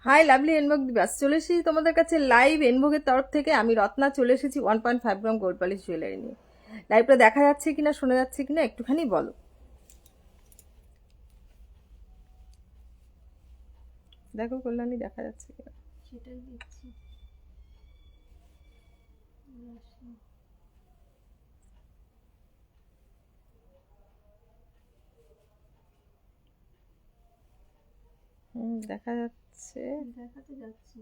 High lovely এনভোগ দিবাস, চলে এসেছি তোমাদের কাছে লাইভ এনভোগের তরফ থেকে। আমি রত্না চলে এসেছি 1.5 গ্রাম গোল্ড পলিশ জুয়েলারি নিয়ে। লাইভটা দেখা যাচ্ছে কিনা, শোনা যাচ্ছে কিনা একটুখানি বলো। দেখো কল্যাণী, দেখা যাচ্ছে কিনা সেটাই দিচ্ছি। দেখা যাচ্ছে, দেখাতে যাচ্ছি।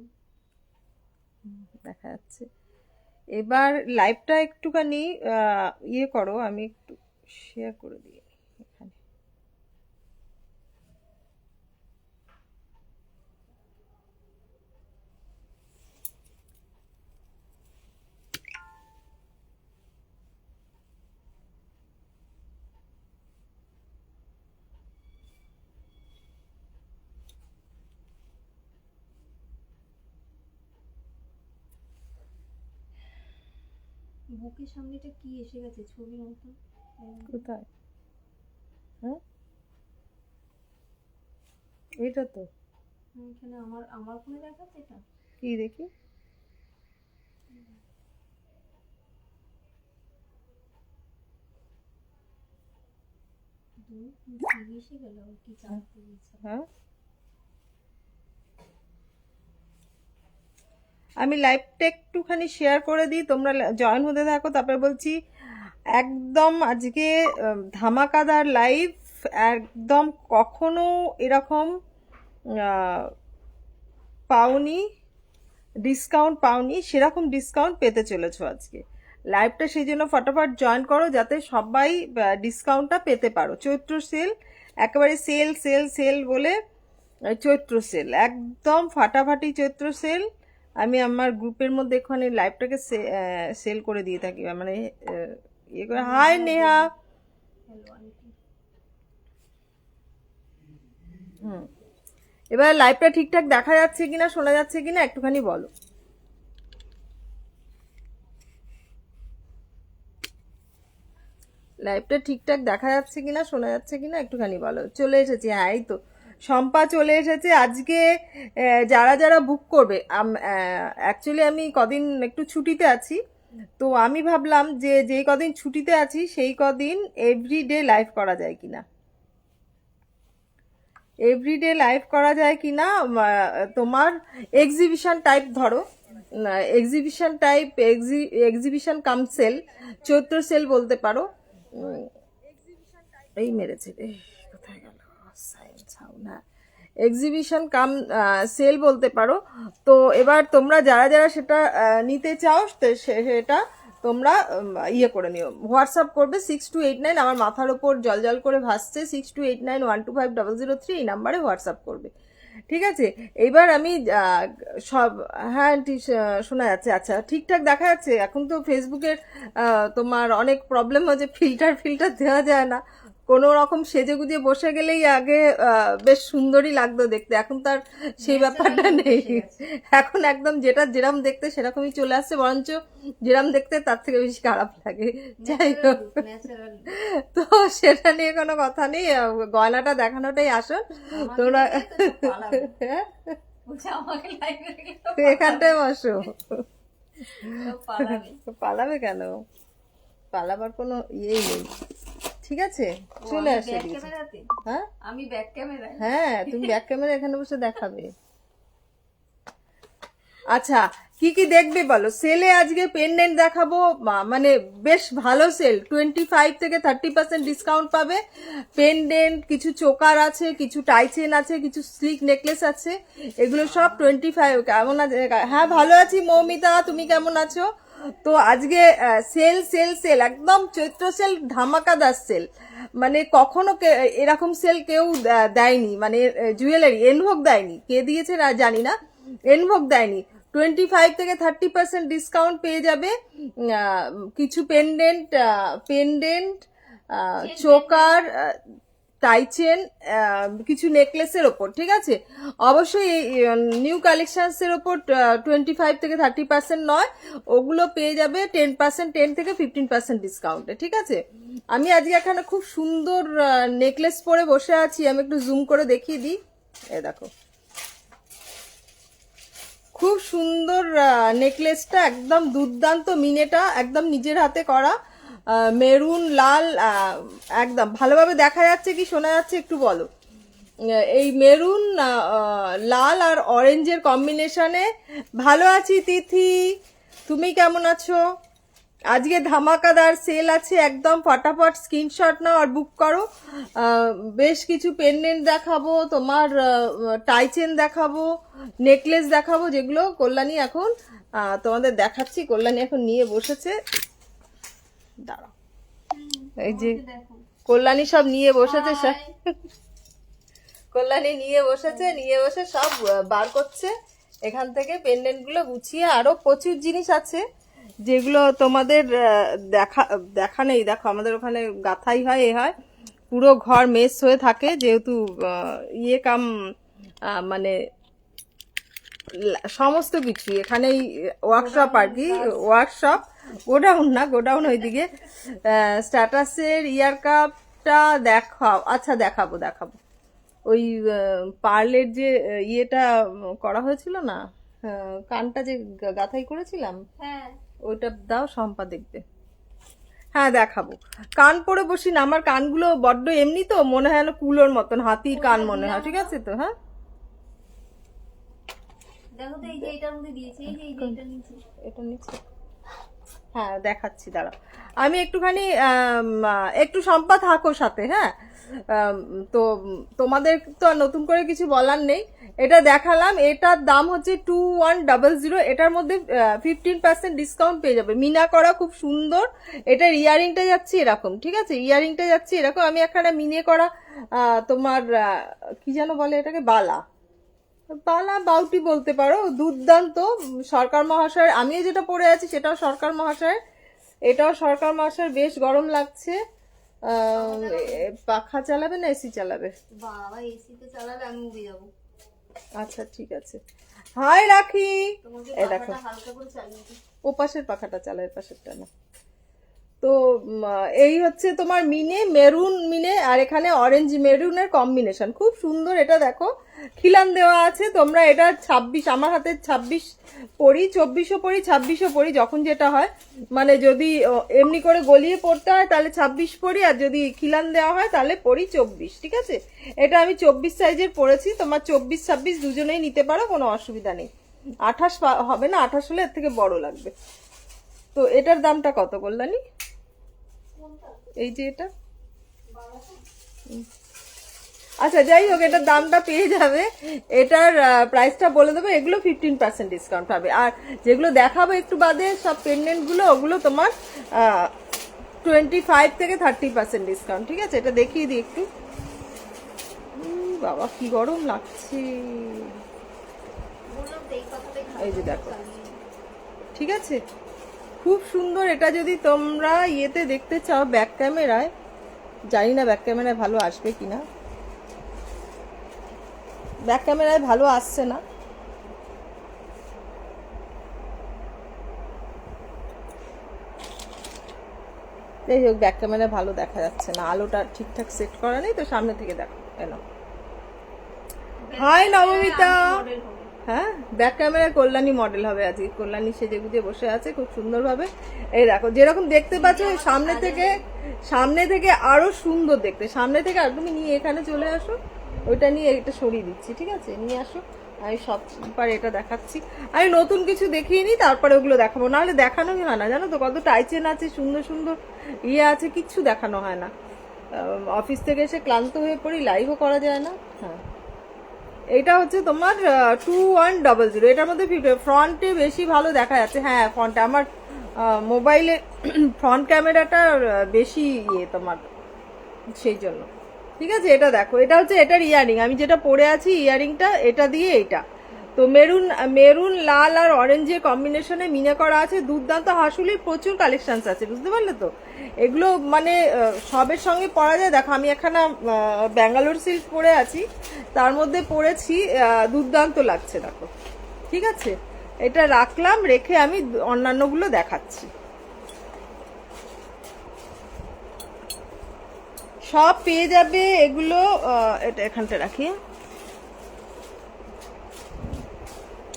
দেখা যাচ্ছে। এবার লাইভটা একটুখানি ইয়ে করো, আমি একটু শেয়ার করে দিই এখানে। বুকের সামনেটা কি এসে গেছে ছবির মতো। কোথায়? হ্যাঁ, এটা তো এখানে আমার আমার ফোনে দেখাচ্ছে এটা। কি দেখি? এসে গেল কি চাপতে দিয়েছে। হ্যাঁ, আমি লাইভটা একটুখানি শেয়ার করে দিই, তোমরা জয়েন হতে থাকো। তারপরে বলছি, একদম আজকে ধামাকাদার লাইভ। একদম কখনো এরকম আহ, পাওনি, ডিসকাউন্ট পাওনি, সেরকম ডিসকাউন্ট পেতে চলেছো আজকে লাইভটা। সেই জন্য ফটাফট জয়েন করো যাতে সবাই ডিসকাউন্টটা পেতে পারো। চৈত্র সেল, একেবারে সেল সেল সেল বলে চৈত্র সেল, একদম ফাটাফাটি চৈত্র সেল। আমি আমার গ্রুপের মধ্যে এখানে লাইভটাকে সেল করে দিয়ে থাকি, মানে ইয়ে করে। হাই নেহা। হুম, এবার লাইভটা ঠিকঠাক দেখা যাচ্ছে কিনা, শোনা যাচ্ছে কিনা একটুখানি বলো। লাইভটা ঠিকঠাক দেখা যাচ্ছে কিনা, শোনা যাচ্ছে কিনা একটুখানি বলো। চলে এসেছি, হ্যাঁ এই তো শম্পা চলে এসেছে আজকে। যারা যারা বুক করবে, অ্যাকচুয়ালি আমি কদিন একটু ছুটিতে আছি, তো আমি ভাবলাম যে যেই কদিন ছুটিতে আছি সেই কদিন এভরিডে লাইভ করা যায় কিনা, এভরিডে লাইভ করা যায় কিনা। তোমার এক্সিবিশন টাইপ ধরো, exhibition type, exhibition cum sale, Chaitra sale বলতে পারো। এই মেরেছে রে, কোথায় গেল সায়েন্স হাউন? হ্যাঁ, এক্সিবিশন কাম সেল বলতে পারো। তো এবার তোমরা যারা যারা সেটা নিতে চাও সেটা তোমরা ইয়ে করে নিও, হোয়াটসঅ্যাপ করবে 6289, আমার মাথার ওপর জল জল করে ভাসছে, 6289125003, এই নাম্বারে হোয়াটসঅ্যাপ করবে। ঠিক আছে, এইবার আমি সব, হ্যাঁ আন্টি শোনা যাচ্ছে। আচ্ছা, ঠিকঠাক দেখা যাচ্ছে। এখন তো ফেসবুকের তোমার অনেক প্রবলেম হচ্ছে, ফিল্টার ফিল্টার দেওয়া যায় না। কোনো রকম সেজে গুজে বসে গেলেই আগে বেশ সুন্দরই লাগতো দেখতে, এখন তার সেই ব্যাপারটা নেই। এখন একদম যেটা যেরাম দেখতে সেরকমই চলে আসছে, বরঞ্চ যেরাম দেখতে তার থেকে বেশি খারাপ লাগে। যাই হোক, তো সেটা নিয়ে কোনো কথা নেই, গয়নাটা দেখানোটাই আসল। তোমরা এখানটায় বসো। পালাবে কেন? পালাবার কোনো ইয়েই নেই। ঠিক আছে, চলে আসে দিয়েছে। হ্যাঁ, আমি ব্যাক ক্যামেরায়। হ্যাঁ তুমি ব্যাক ক্যামেরা এখানে বসে দেখাবে। আচ্ছা, কি কি দেখবে বলো। সেলে আজকে পেন্ডেন্ট দেখাবো, মানে বেশ ভালো সেল, 25 থেকে 30% ডিসকাউন্ট পাবে। পেন্ডেন্ট, কিছু চোকার আছে, কিছু টাই চেন আছে, কিছু স্লিক নেকলেস আছে, এগুলো সব 25। কেমন আছে? হ্যাঁ ভালো আছি মৌমিতা, তুমি কেমন আছো? তো আজকে সেল সেল সেল, একদম চৈত্র সেল, ধামাকাদার সেল। মানে কখনো এরকম সেল কেউ দেয়নি, মানে জুয়েলারি এনভোগ দেয়নি, কে দিয়েছে না জানি না, এনভোগ দেয়নি। 25 থেকে 30% ডিসকাউন্ট পেয়ে যাবে। কিছু পেন্ডেন্ট, পেন্ডেন্ট, চোকার, টাইচেন, কিছু নেকলেসের ওপর। ঠিক আছে, অবশ্যই এই নিউ কালেকশনসের ওপর 25 থেকে 30% নয়, ওগুলো পেয়ে যাবে 10%, 10 থেকে 15% ডিসকাউন্টে। ঠিক আছে, আমি আজকে এখানে খুব সুন্দর নেকলেস পরে বসে আছি, আমি একটু জুম করে দেখিয়ে দিই। এ দেখো, খুব সুন্দর নেকলেসটা, একদম দুর্দান্ত, মিনেটা একদম নিজের হাতে করা, মেরুন লাল, একদম ভালোভাবে দেখা যাচ্ছে কি শোনা যাচ্ছে একটু বলো। এই মেরুন লাল আর অরেঞ্জের কম্বিনেশনে। ভালো আছি তিথি, তুমি কেমন আছো? আজকে ধামাকাদার সেল আছে, একদম ফটাফট স্ক্রিনশট নাও আর বুক করো। বেশ কিছু পেন্ডেন্ট দেখাবো, তোমার টাইচেন দেখাবো, নেকলেস দেখাবো, যেগুলো কল্যাণী এখন তোমাদের দেখাচ্ছি। কল্যাণী এখন নিয়ে বসেছে, দাঁড়াও, এই যে কল্যাণী সব নিয়ে বসেছে, সব কল্যাণী নিয়ে বসেছে, নিয়ে বসে সব বার করছে এখান থেকে পেন্ডেন্ট গুলো গুছিয়ে। আরো প্রচুর জিনিস আছে যেগুলো তোমাদের দেখা নেই। দেখো আমাদের ওখানে গাথাই হয়, এ হয়, পুরো ঘর মেস হয়ে থাকে, যেহেতু ইয়ে কাম মানে সমস্ত কিছু এখানেই ওয়ার্কশপ আর কি, ওয়ার্কশপ, গোডাউন না, গোডাউন ওইদিকে। স্ট্যাটাসের ইয়ার কাপটা দেখাও, আচ্ছা দেখাবো দেখাবো। ওই পার্লের যে ইয়েটা করা হয়েছিল না, কানটা যে গাথাই করেছিলাম, হ্যাঁ ওইটা দাও, শম্পা দেখবে। হ্যাঁ দেখাবো। কান পরে বসি না, আমার কানগুলো বড্ড এমনি তো মনে হয় না কুলোর মতন, হাতির কান মনে হয়। ঠিক আছে তো? হ্যাঁ দেখো তো, এই যে এটার মধ্যে দিয়েছে, এই যে এটা নিচে, এটা নিচে, হ্যাঁ দেখাচ্ছি, দাঁড়াও আমি একটুখানি একটু শম্পা থাকো সাথে। হ্যাঁ তো তোমাদের তো আর নতুন করে কিছু বলার নেই। এটা দেখালাম, এটার দাম হচ্ছে 2100। এটার মধ্যে 15% ডিসকাউন্ট পেয়ে যাবে, মিনা করা, খুব সুন্দর। এটার ইয়ারিংটা যাচ্ছে এরকম, ঠিক আছে, ইয়ারিংটা যাচ্ছে এরকম। আমি এখানে মিনে করা তোমার কি যেন বলে এটাকে, বালা, বালা বাউটি বলতে পারো, দুর্দান্ত। সরকার মহাশয়ের, আমিও যেটা পরে আছি সেটাও সরকার মহাশয়ের, এটাও সরকার মহাশয়ের। বেশ গরম লাগছে। পাখা চালাবে না এসি চালাবে? বাবা এসি তো চালালে আমি উড়ে যাবো। আচ্ছা ঠিক আছে, হাই রাখি। তোমাকে এই দেখো, পাখাটা হালকা করে চালিয়ে দিই। ও পাশের পাখাটা চালায়, পাশেরটা না। তো এই হচ্ছে তোমার মিনে, মেরুন মিনে, আর এখানে অরেঞ্জ মেরুনের কম্বিনেশন, খুব সুন্দর। এটা দেখো খিলান দেওয়া আছে। তোমরা এটা 26, আমার হাতে 26 পরি, 24ও পরি, 26ও পরি, যখন যেটা হয়। মানে যদি এমনি করে গলিয়ে পড়তে হয় তাহলে 26 পরি, আর যদি খিলান দেওয়া হয় তাহলে পরি 24। ঠিক আছে, এটা আমি 24 সাইজের পরেছি। তোমার 24 26 দুজনেই নিতে পারো, কোনো অসুবিধা নেই। 28 হবে না, 28 হলে এর থেকে বড় লাগবে। তো এটার দামটা কত কল্যাণী? এই যে এটা, আচ্ছা যাই হোক, এটার দামটা পেয়ে যাবে, এটার প্রাইসটা বলে দেবো। এগুলো 15% ডিসকাউন্ট পাবে। আর যেগুলো দেখাবো একটু বাদে সব পেন্ডেন্ট গুলো, ওগুলো তোমার 25 থেকে 30% ডিসকাউন্ট। ঠিক আছে, এটা দেখিয়ে দিই একটু। বাবা কি গরম লাগছে, বললাম তো এই কথাটাই এই যে দেখো, ঠিক আছে, খুব সুন্দর। এটা যদি তোমরা ইয়েতে দেখতে চাও, ব্যাক ক্যামেরায়, জানি না ব্যাক ক্যামেরায় ভালো আসবে কিনা, ব্যাক ক্যামেরায় ভালো আসছে না। যাই হোক, ব্যাক ক্যামেরায় ভালো দেখা যাচ্ছে না, আলোটা ঠিকঠাক সেট করা নেই তো, সামনে থেকে দেখো। কেন, হাই নবমিতা। হ্যাঁ, ব্যাক ক্যামেরায় কল্যাণী মডেল হবে আজকে। কল্যাণী সেজে গুজে বসে আছে খুব সুন্দরভাবে। এই দেখো যেরকম দেখতে পাচ্ছ, সামনে থেকে আরো সুন্দর দেখতে। সামনে থেকে আর তুমি নিয়ে এখানে চলে আসো, ওইটা নিয়ে এটা সরিয়ে দিচ্ছি। ঠিক আছে, নিয়ে আসো, আমি সববার এটা দেখাচ্ছি। আমি নতুন কিছু দেখিয়ে নিই, তারপরে ওগুলো দেখাবো, নাহলে দেখানোই হয় না। জানো তো কত টাইচেন আছে, সুন্দর সুন্দর ইয়ে আছে, কিচ্ছু দেখানো হয় না। অফিস থেকে এসে ক্লান্ত হয়ে পড়ি, লাইভও করা যায় না। হ্যাঁ, এটা হচ্ছে তোমার 2100। এটার মধ্যে ফ্রন্টে বেশি ভালো দেখা যাচ্ছে। হ্যাঁ, ফ্রন্টে আমার মোবাইলে ফ্রন্ট ক্যামেরাটা বেশি ইয়ে তোমার, সেই জন্য। ঠিক আছে, এটা দেখো, এটা হচ্ছে এটার ইয়ারিং, আমি যেটা পরে আছি ইয়ারিংটা এটা দিয়ে। এটা তো মেরুন লাল আর অরেঞ্জের কম্বিনেশনে মিনে করা আছে, দুর্দান্ত। হাসুলির প্রচুর কালেকশনস আছে, বুঝতে পারলে তো। এগুলো মানে সবের সঙ্গে পরা যায়। দেখো আমি এখানে ব্যাঙ্গালোর সিল্ক পরে আছি, তার মধ্যে পরেছি, দুর্দান্ত লাগছে দেখো। ঠিক আছে, এটা রাখলাম, রেখে আমি অন্যান্যগুলো দেখাচ্ছি। সব পেয়ে যাবে এগুলো। এটা এখানটা রাখি।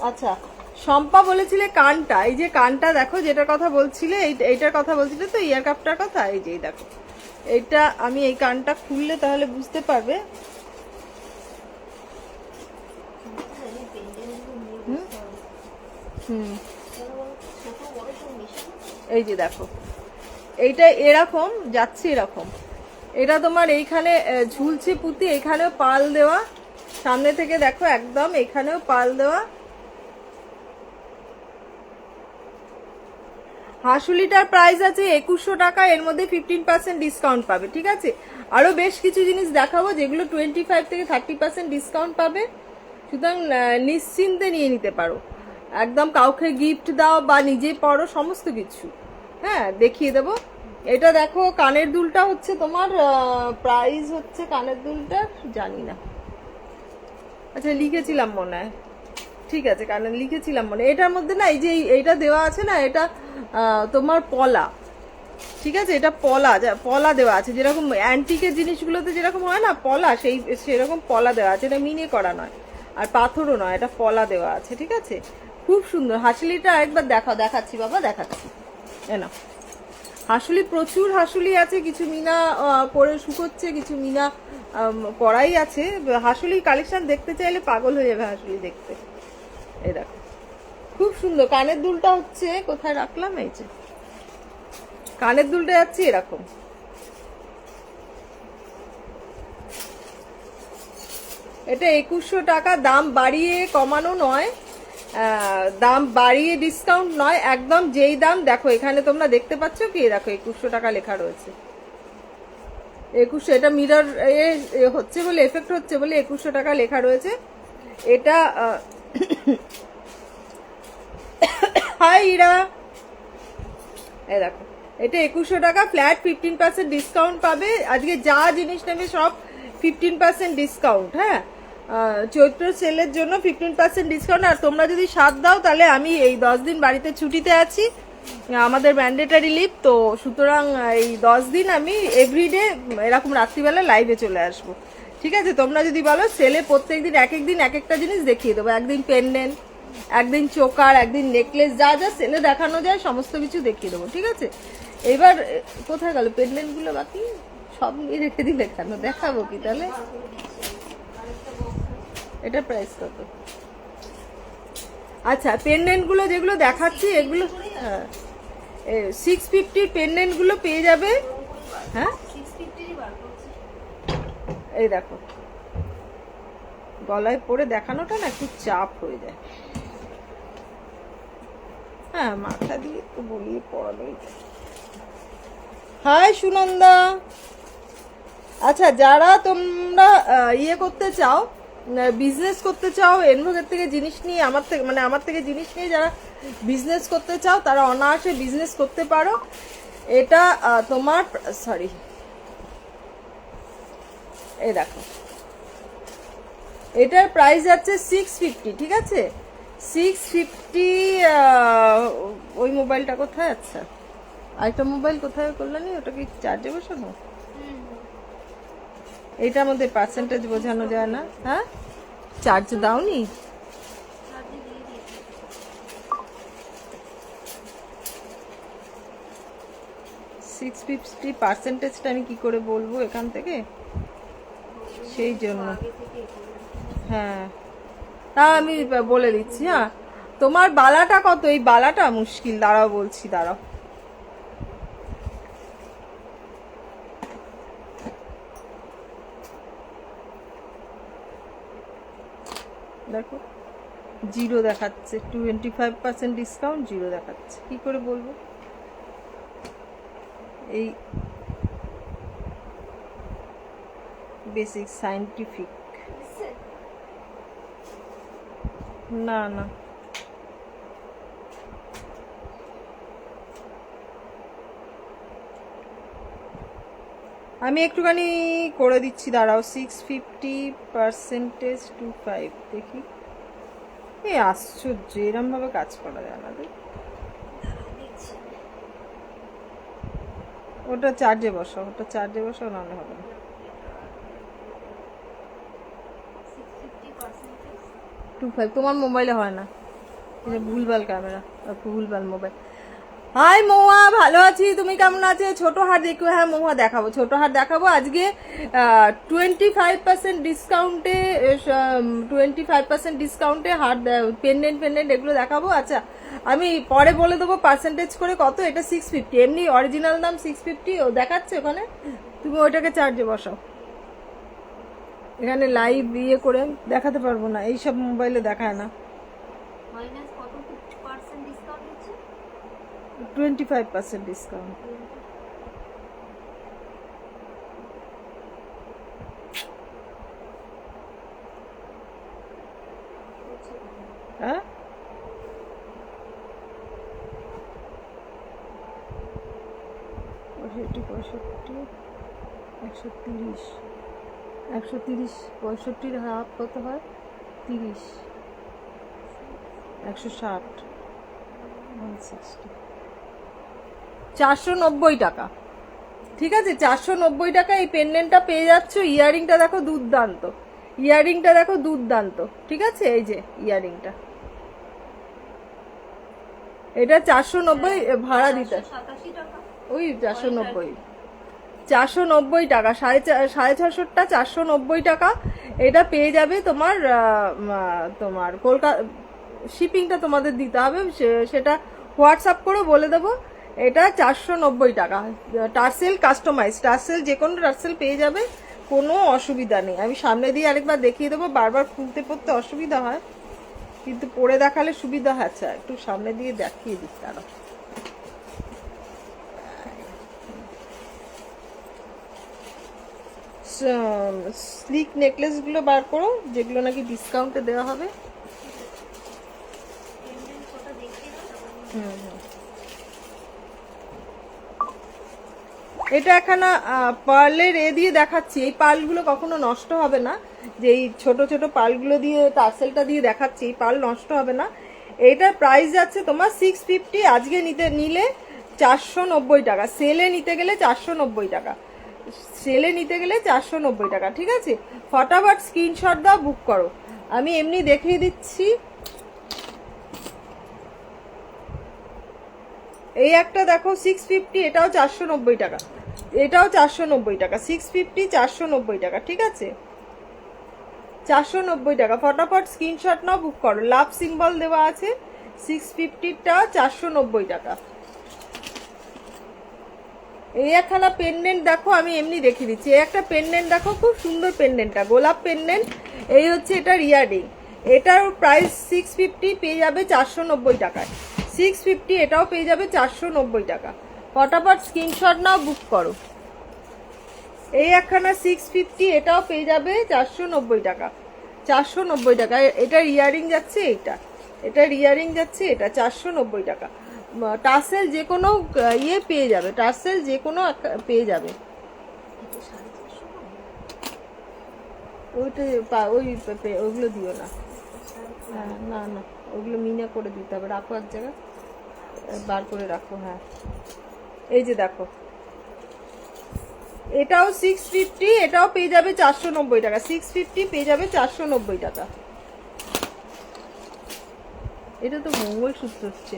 আচ্ছা, শম্পা বলেছিলে কানটা, এই যে কানটা দেখো, যেটার কথা বলছিলে, এইটার কথা বলছিলে তো, ইয়ার কাপটার কথা, এই যে দেখো এইটা, আমি এই কানটা খুললে তাহলে বুঝতে পারবে। হুম, এই যে দেখো এইটা এরকম যাচ্ছে, এরকম এটা তোমার এইখানে ঝুলছে পুঁতি, এখানেও পাল দেওয়া, সামনে থেকে দেখো একদম এখানেও পাল দেওয়া। হাঁসুলিটার প্রাইস আছে 2100 টাকা, এর মধ্যে 15% ডিসকাউন্ট পাবে, ঠিক আছে। আরো বেশ কিছু জিনিস দেখাবো যেগুলো 25 থেকে 30% ডিসকাউন্ট পাবে, সুতরাং নিশ্চিন্তে নিয়ে নিতে পারো, একদম কাউকে গিফট দাও বা নিজে পরো, সমস্ত কিছু হ্যাঁ দেখিয়ে দেবো। এটা দেখো কানের দুলটা হচ্ছে তোমার প্রাইস হচ্ছে, কানের দুলটা জানি না, আচ্ছা লিখেছিলাম মনে হয়, ঠিক আছে কানে লিখেছিলাম মনে, এটার মধ্যে না এই যে এইটা দেওয়া আছে না, এটা তোমার পলা, ঠিক আছে, এটা পলা, পলা দেওয়া আছে, যেরকম অ্যান্টিকের জিনিসগুলোতে যেরকম হয় না পলা, সেরকম পলা দেওয়া আছে, এটা মিনে করা নয় আর পাথরও নয়, এটা পলা দেওয়া আছে, ঠিক আছে, খুব সুন্দর। হাসুলিটা একবার দেখাচ্ছি বাবা, দেখাচ্ছি, না হাসুলি প্রচুর হাসুলি আছে, কিছু মিনা পরে শুকোচ্ছে, কিছু মিনা পরাই আছে। হাসুলি কালেকশন দেখতে চাইলে পাগল হয়ে যাবে হাসুলি দেখতে। এই দেখো খুব সুন্দর। কানের দুলটা হচ্ছে কোথায় রাখলাম, এই যে কানের দুলটা যাচ্ছে এরকম, এটা 2100 টাকা, দাম বাড়িয়ে কমানো নয়, দাম বাড়িয়ে ডিসকাউন্ট নয়, একদম যেই দাম দেখো এখানে তোমরা দেখতে পাচ্ছ কি, দেখো 2100 টাকা লেখা রয়েছে, 2100, এটা মিরর হচ্ছে বলে, এফেক্ট হচ্ছে বলে 2100 টাকা লেখা রয়েছে। এটা হাই ইরা, এই দেখো এটা 2100 টাকা, ফ্ল্যাট 15% ডিসকাউন্ট পাবে, আজকে যা জিনিস নেবে সব 15% ডিসকাউন্ট, হ্যাঁ চৈত্র সেলের জন্য 15% ডিসকাউন্ট। আর তোমরা যদি 7 দাও তাহলে আমি এই 10 দিন বাড়িতে ছুটিতে আছি, আমাদের ম্যান্ডেটারি লিভ, তো সুতরাং এই 10 দিন আমি এভরিডে এরকম রাত্রিবেলা লাইভে চলে আসবো, ঠিক আছে। তোমরা যদি বলো সেলে প্রত্যেকদিন এক এক দিন এক একটা জিনিস দেখিয়ে দেবো, একদিন পেন্ডেন্ট, একদিন চোকার, একদিন নেকলেস, যা যা সেলে দেখানো যায় সমস্ত কিছু দেখিয়ে দেবো, ঠিক আছে। এবার কোথায় গেল পেন্ডেন্ট গুলো, বাকি সব নিয়ে রেখে দিলে কেন, দেখাবো কি তাহলে। এটা প্রাইস কত? আচ্ছা পেন্ডেন্ট গুলো যেগুলো দেখাচ্ছি এগুলো, হ্যাঁ 650 পেন্ডেন্ট গুলো পেয়ে যাবে, হ্যাঁ এই দেখো গলায় পরে দেখানোটা না একটু চাপ হয়ে যায়, হ্যাঁ মাথা দিয়ে একটু বলিয়ে পড়ানোই। হাই সুনন্দা, আচ্ছা যারা তোমরা ইয়ে করতে চাও, বিজনেস করতে চাও, এনভোগের থেকে জিনিস নিয়ে, আমার থেকে জিনিস নিয়ে যারা বিজনেস করতে চাও তারা অনায়াসে বিজনেস করতে পারো। এটা তোমার সরি, এই দেখো এটার প্রাইস যাচ্ছে 650, ঠিক আছে 650। ওই মোবাইলটা কোথায়? আচ্ছা আরেকটা মোবাইল কোথায় করলানি, ওটা কি চার্জে বসানো? এইটার মধ্যে পার্সেন্টেজ বোঝানো যায় না, হ্যাঁ চার্জ দাওনি? পার্সেন্টেজটা আমি কি করে বলবো এখান থেকে, সেই জন্য হ্যাঁ তা আমি বলে দিচ্ছি। হ্যাঁ তোমার বালাটা কত? এই বালাটা মুশকিল, দাঁড়াও বলছি, দাঁড়াও দেখো, 0 দেখাচ্ছে, 25% ডিসকাউন্ট, 0 দেখাচ্ছে, কি করে বলবো? এই বেসিক সায়েন্টিফিক, না না আমি একটুখানি করে দিচ্ছি, দাঁড়াও 650% 25 দেখি। এই আশ্চর্য, এরম ভাবে কাজ করা যায় না, ওটা চার্জে বসাও, ওটা চার্জে বসাও, নাহলে হবে না। 25 তোমার মোবাইলে হয় না, এটা ভুলভাল ক্যামেরা, ভুলভাল মোবাইল। হাই মৌয়া, ভালো আছি, তুমি কেমন আছো? ছোট হার দেখো। হ্যাঁ মৌয়া দেখাবো, ছোট হার দেখাবো আজকে 25% ডিসকাউন্টে, 25% ডিসকাউন্টে হার, পেন্ডেন্ট এগুলো দেখাবো। আচ্ছা আমি পরে বলে দেবো পার্সেন্টেজ করে কত। এটা 650, এমনি অরিজিনাল দাম 650 ও দেখাচ্ছে ওখানে, তুমি ওইটাকে চার্জে বসাও। এখানে লাইভ ইয়ে করে দেখাতে পারবো না, এইসব মোবাইলে দেখায় না। মাইনাস কত পার্সেন্ট ডিসকাউন্ট হচ্ছে? 25% ডিসকাউন্ট। হ্যাঁ পঁয়ষট্টি 130, 130, 65 হাফ কত হয়? 30, 160, 160, 490 টাকা। ঠিক আছে, 490 টাকা এই পেন্ডেন্টটা পেয়ে যাচ্ছ। ইয়ারিংটা দেখো দুর্দান্ত, ইয়ারিংটা দেখো দুর্দান্ত। ঠিক আছে, এই যে ইয়ারিংটা, এটা 490 ভাড়া দিতে, 87 টাকা। ওই 490 টাকা, 650টা 490 টাকা। এটা পেয়ে যাবে তোমার তোমার কলকাতা, শিপিংটা তোমাদের দিতে হবে, সেটা হোয়াটসঅ্যাপ করে বলে দেবো। এটা 490 টাকা, টার্সেল কাস্টমাইজ, টার্সেল যে কোনো টার্সেল পেয়ে যাবে, কোনো অসুবিধা নেই। আমি সামনে দিয়ে আরেকবার দেখিয়ে দেবো, বারবার খুলতে পড়তে অসুবিধা হয়, কিন্তু পরে দেখালে সুবিধা হয়। আচ্ছা একটু সামনে দিয়ে দেখিয়ে দিই তারা। স্লিক নেকলেসগুলো বার করো, যেগুলো নাকি ডিসকাউন্টে দেওয়া হবে। পেন্ডেন্ট কটা দেখতে দাও তারপর এটা একখানা পার্লের দিয়ে দেখাচ্ছি। এই পার্লগুলো কখনো নষ্ট হবে না, যে এই ছোট ছোট পার্লগুলো দিয়ে টার্সেলটা দিয়ে দেখাচ্ছি, এই পার্ল নষ্ট হবে না। এইটার প্রাইস যাচ্ছে তোমার 650, আজকে নিলে 490 টাকা, সেলে নিতে গেলে 490 টাকা, সেলে নিতে গেলে 490 টাকা। ঠিক আছে, ফটাফট স্ক্রিনশট দাও, বুক করো। আমি এমনি দেখিয়ে দিচ্ছি। এই একটা দেখো 650, এটাও 490 টাকা, এটাও 490 টাকা, 650, 490 টাকা। ঠিক আছে, 490 টাকা। ফটাফট স্ক্রিনশট নাও, বুক করো। লাভ সিম্বল দেওয়া আছে। 650টা 490 টাকা। এই একখানা পেন্ডেন্ট দেখো, আমি এমনি দেখিয়ে দিচ্ছি। এই একটা পেন্ডেন্ট দেখো, খুব সুন্দর পেন্ডেন্টটা, গোলাপ পেন্ডেন্ট। এই হচ্ছে এটার ইয়ারিং, এটার প্রাইস 650, পেয়ে যাবে 490 টাকায়। 650, এটাও পেয়ে যাবে 490 টাকা। ফটাফট স্ক্রিনশট নাও, বুক করো। এই একখানা 650, এটাও পেয়ে যাবে 490 টাকা, 490 টাকা। এটার ইয়ারিং যাচ্ছে, এটার ইয়ারিং যাচ্ছে, এটা 490 টাকা। টার্সেল যে কোনো ইয়ে পেয়ে যাবে, টার্সেল যে কোনো পেয়ে যাবে। ওইগুলো দিও না, হ্যাঁ না না, ওগুলো মিনা করে দিতে হবে। রাখো এক জায়গায়, বার করে রাখো। হ্যাঁ এই যে দেখো, এটাও 650, এটাও পেয়ে যাবে 490 টাকা। 650 পেয়ে যাবে 490 টাকা। এটা তো মঙ্গলসূত্র হচ্ছে।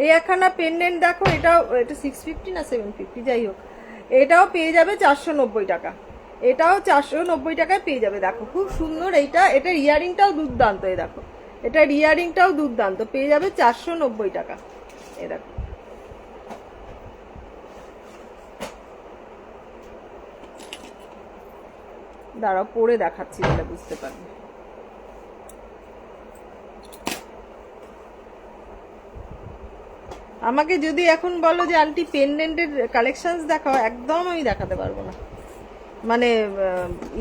এই একখানা পেন্ডেন্ট দেখো, এটা 650 না 750, যাই হোক, এটাও পেয়ে যাবে 490 টাকা, এটাও 490 টাকায় পেয়ে যাবে। দেখো খুব সুন্দর এইটা, এটার ইয়ারিংটাও দুর্দান্ত। এই দেখো, এটার ইয়ারিংটাও দুর্দান্ত, পেয়ে যাবে 490 টাকা। এ দেখো, দাঁড়াও পরে দেখাচ্ছি, তাহলে বুঝতে পারবে। আমাকে যদি এখন বলো যে আন্টি পেন্ডেন্টের কালেকশনস দেখাও, একদম আমি দেখাতে পারবো না, মানে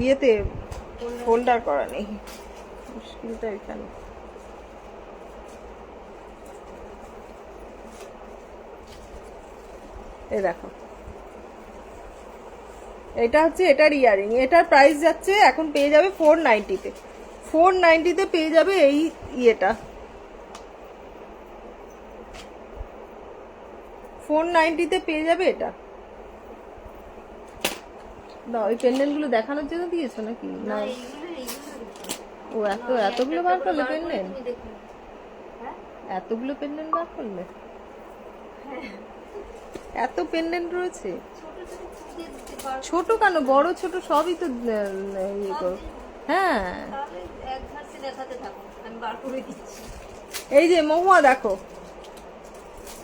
ইয়েতে ফোল্ডার করা নেই, মুশকিলটা এখানে। এই দেখো, এটা হচ্ছে এটার ইয়ারিং, এটার প্রাইস যাচ্ছে এখন পেয়ে যাবে 490-তে, 490-তে পেয়ে যাবে এই ইয়েটা, 490-তে পেয়ে যাবে এটা। না ওই পেন্ডেন্ট গুলো দেখানোর জন্য দিয়েছো নাকি? না ও এতগুলো বার করলে পেন্ডেন্ট, তুমি দেখো। হ্যাঁ এতগুলো পেন্ডেন্ট বার করলে, এত পেন্ডেন্ট রয়েছে। ছোট ছোট ফুটে দিতে পারো। ছোট কেন, বড় ছোট সবই তো ইয়ে করো। হ্যাঁ তাহলে এক ধারসে দেখাতে থাকো, আমি বার করে দিচ্ছি। এই যে মহুয়া দেখো,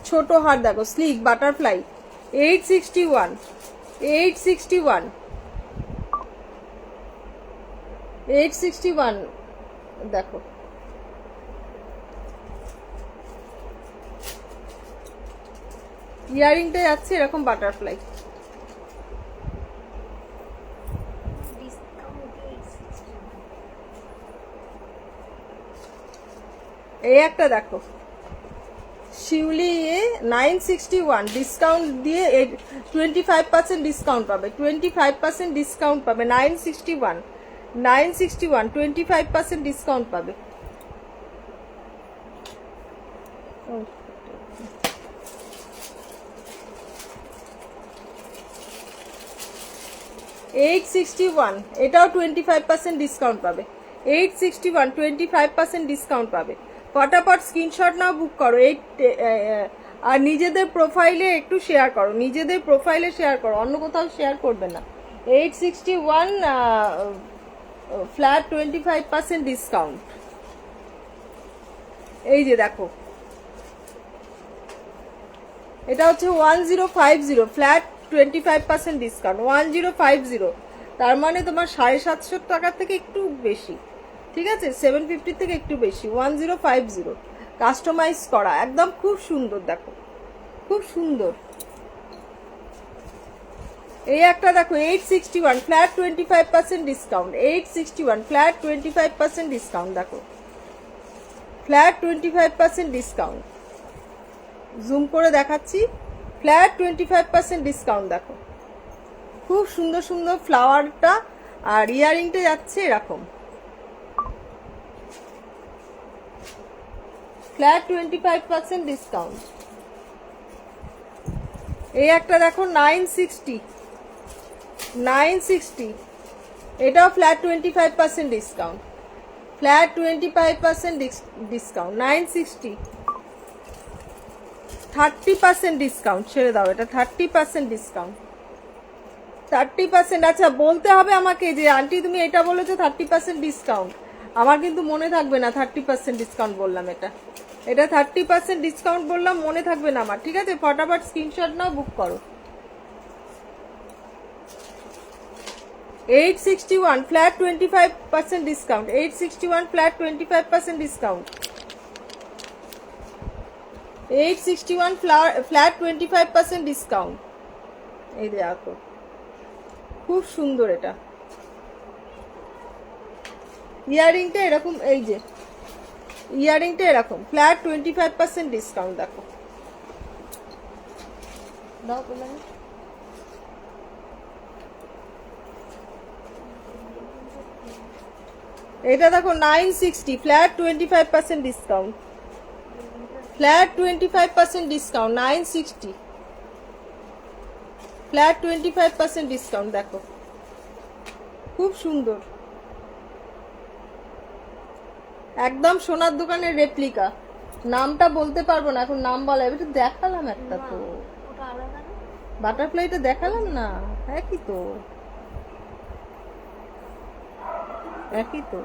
ছোট হার দেখো, স্লিক বাটারফ্লাই 861, 861, 861 দেখো। ইয়ারিংটা যাচ্ছে এরকম বাটারফ্লাই। এই একটা দেখো, শিউলি 961, ডিসকাউন্ট দিয়ে 25% ডিসকাউন্ট পাবে, 25% ডিসকাউন্ট পাবে। 961, 961, 25% ডিসকাউন্ট পাবে। ও 861, এটাও 25% ডিসকাউন্ট পাবে। 861, 25% ডিসকাউন্ট পাবে। ফটাফট স্ক্রিনশট নাও, বুক করো। আর নিজেদের প্রোফাইলে একটু শেয়ার করো, নিজেদের প্রোফাইলে শেয়ার করো, অন্য কোথাও শেয়ার করবে না। 861 ফ্ল্যাট 25% ডিসকাউন্ট। এই যে দেখো, এটা হচ্ছে 1050 ফ্ল্যাট 25% ডিসকাউন্ট। 1050, তার মানে তোমার 750 টাকার থেকে একটু বেশি, ঠিক আছে, 750 থেকে একটু বেশি। 1050 কাস্টমাইজ করা, একদম খুব সুন্দর দেখো, খুব সুন্দর। এই একটা দেখো 861 ফ্ল্যাট 25% ডিসকাউন্ট। 861 ফ্ল্যাট 25% ডিসকাউন্ট দেখো, ফ্ল্যাট 25% ডিসকাউন্ট। জুম করে দেখাচ্ছি, ফ্ল্যাট 25% ডিসকাউন্ট দেখো, খুব সুন্দর সুন্দর ফ্লাওয়ারটা। আর ইয়ারিংটা যাচ্ছে এরকম, ফ্ল্যাট 25% ডিসকাউন্ট। এই একটা দেখো 960, 960, এটাও flat 25% discount, flat 25% discount. 960, 30% discount, ছেড়ে দাও, এটা 30% ডিসকাউন্ট, 30%। আচ্ছা বলতে হবে আমাকে যে আন্টি তুমি এটা বলেছো 30% ডিসকাউন্ট, আমার কিন্তু মনে থাকবে না 30% ডিসকাউন্ট বললাম। এটা 30% ডিসকাউন্ট বললাম, মনে থাকবে না আমার, ঠিক আছে। ফটাফট স্ক্রিনশট নাও, বুক করো। 861 flat 25% discount, 861 flat 25% discount, 861 flat 25% discount. এই দেখো, খুব সুন্দর এটা। ইয়ারিংটা এরকম, এই যে ইয়ারিংটা এরকম, ফ্ল্যাট 25% ডিসকাউন্ট দেখো। দাও বললাম, এটা দেখো 960 flat 25% discount, flat 25% discount. 960 flat 25% discount দেখো, খুব সুন্দর, একদম সোনার দোকানের রেপ্লিকা। নামটা বলতে পারবো না এখন, নাম বলা এটা দেখালাম একটা তো, ওটা আলাদা না? বাটারফ্লাইটা দেখালাম না, একই তো, একই তো।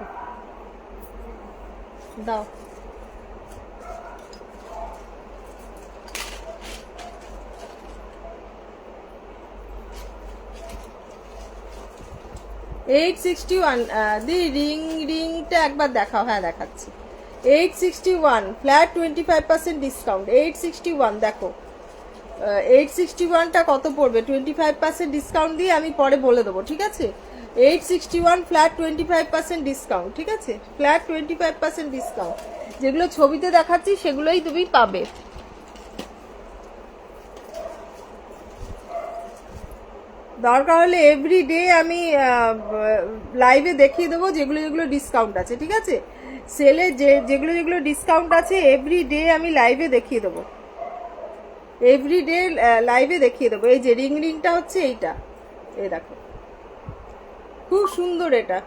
দাও, এইট 61 দি রিংটা একবার দেখাও। হ্যাঁ দেখাচ্ছি। 861 ফ্ল্যাট 25% ডিসকাউন্ট। 861 দেখো, 861টা কত পড়বে 25% ডিসকাউন্ট দিয়ে আমি পরে বলে দেবো, ঠিক আছে। 861 ফ্ল্যাট 25% ডিসকাউন্ট, ঠিক আছে, ফ্ল্যাট 25% ডিসকাউন্ট। যেগুলো ছবিতে দেখাচ্ছি সেগুলোই তুমি পাবে। দরকার হলে এভরিডে আমি লাইভে দেখিয়ে দেবো যেগুলো যেগুলো ডিসকাউন্ট আছে, ঠিক আছে। সেলে যেগুলো যেগুলো ডিসকাউন্ট আছে এভরিডে আমি লাইভে দেখিয়ে দেবো, এভরিডে লাইভে দেখিয়ে দেবো। এই যে রিংটা হচ্ছে এইটা, এই দেখো, খুব সুন্দর এটা,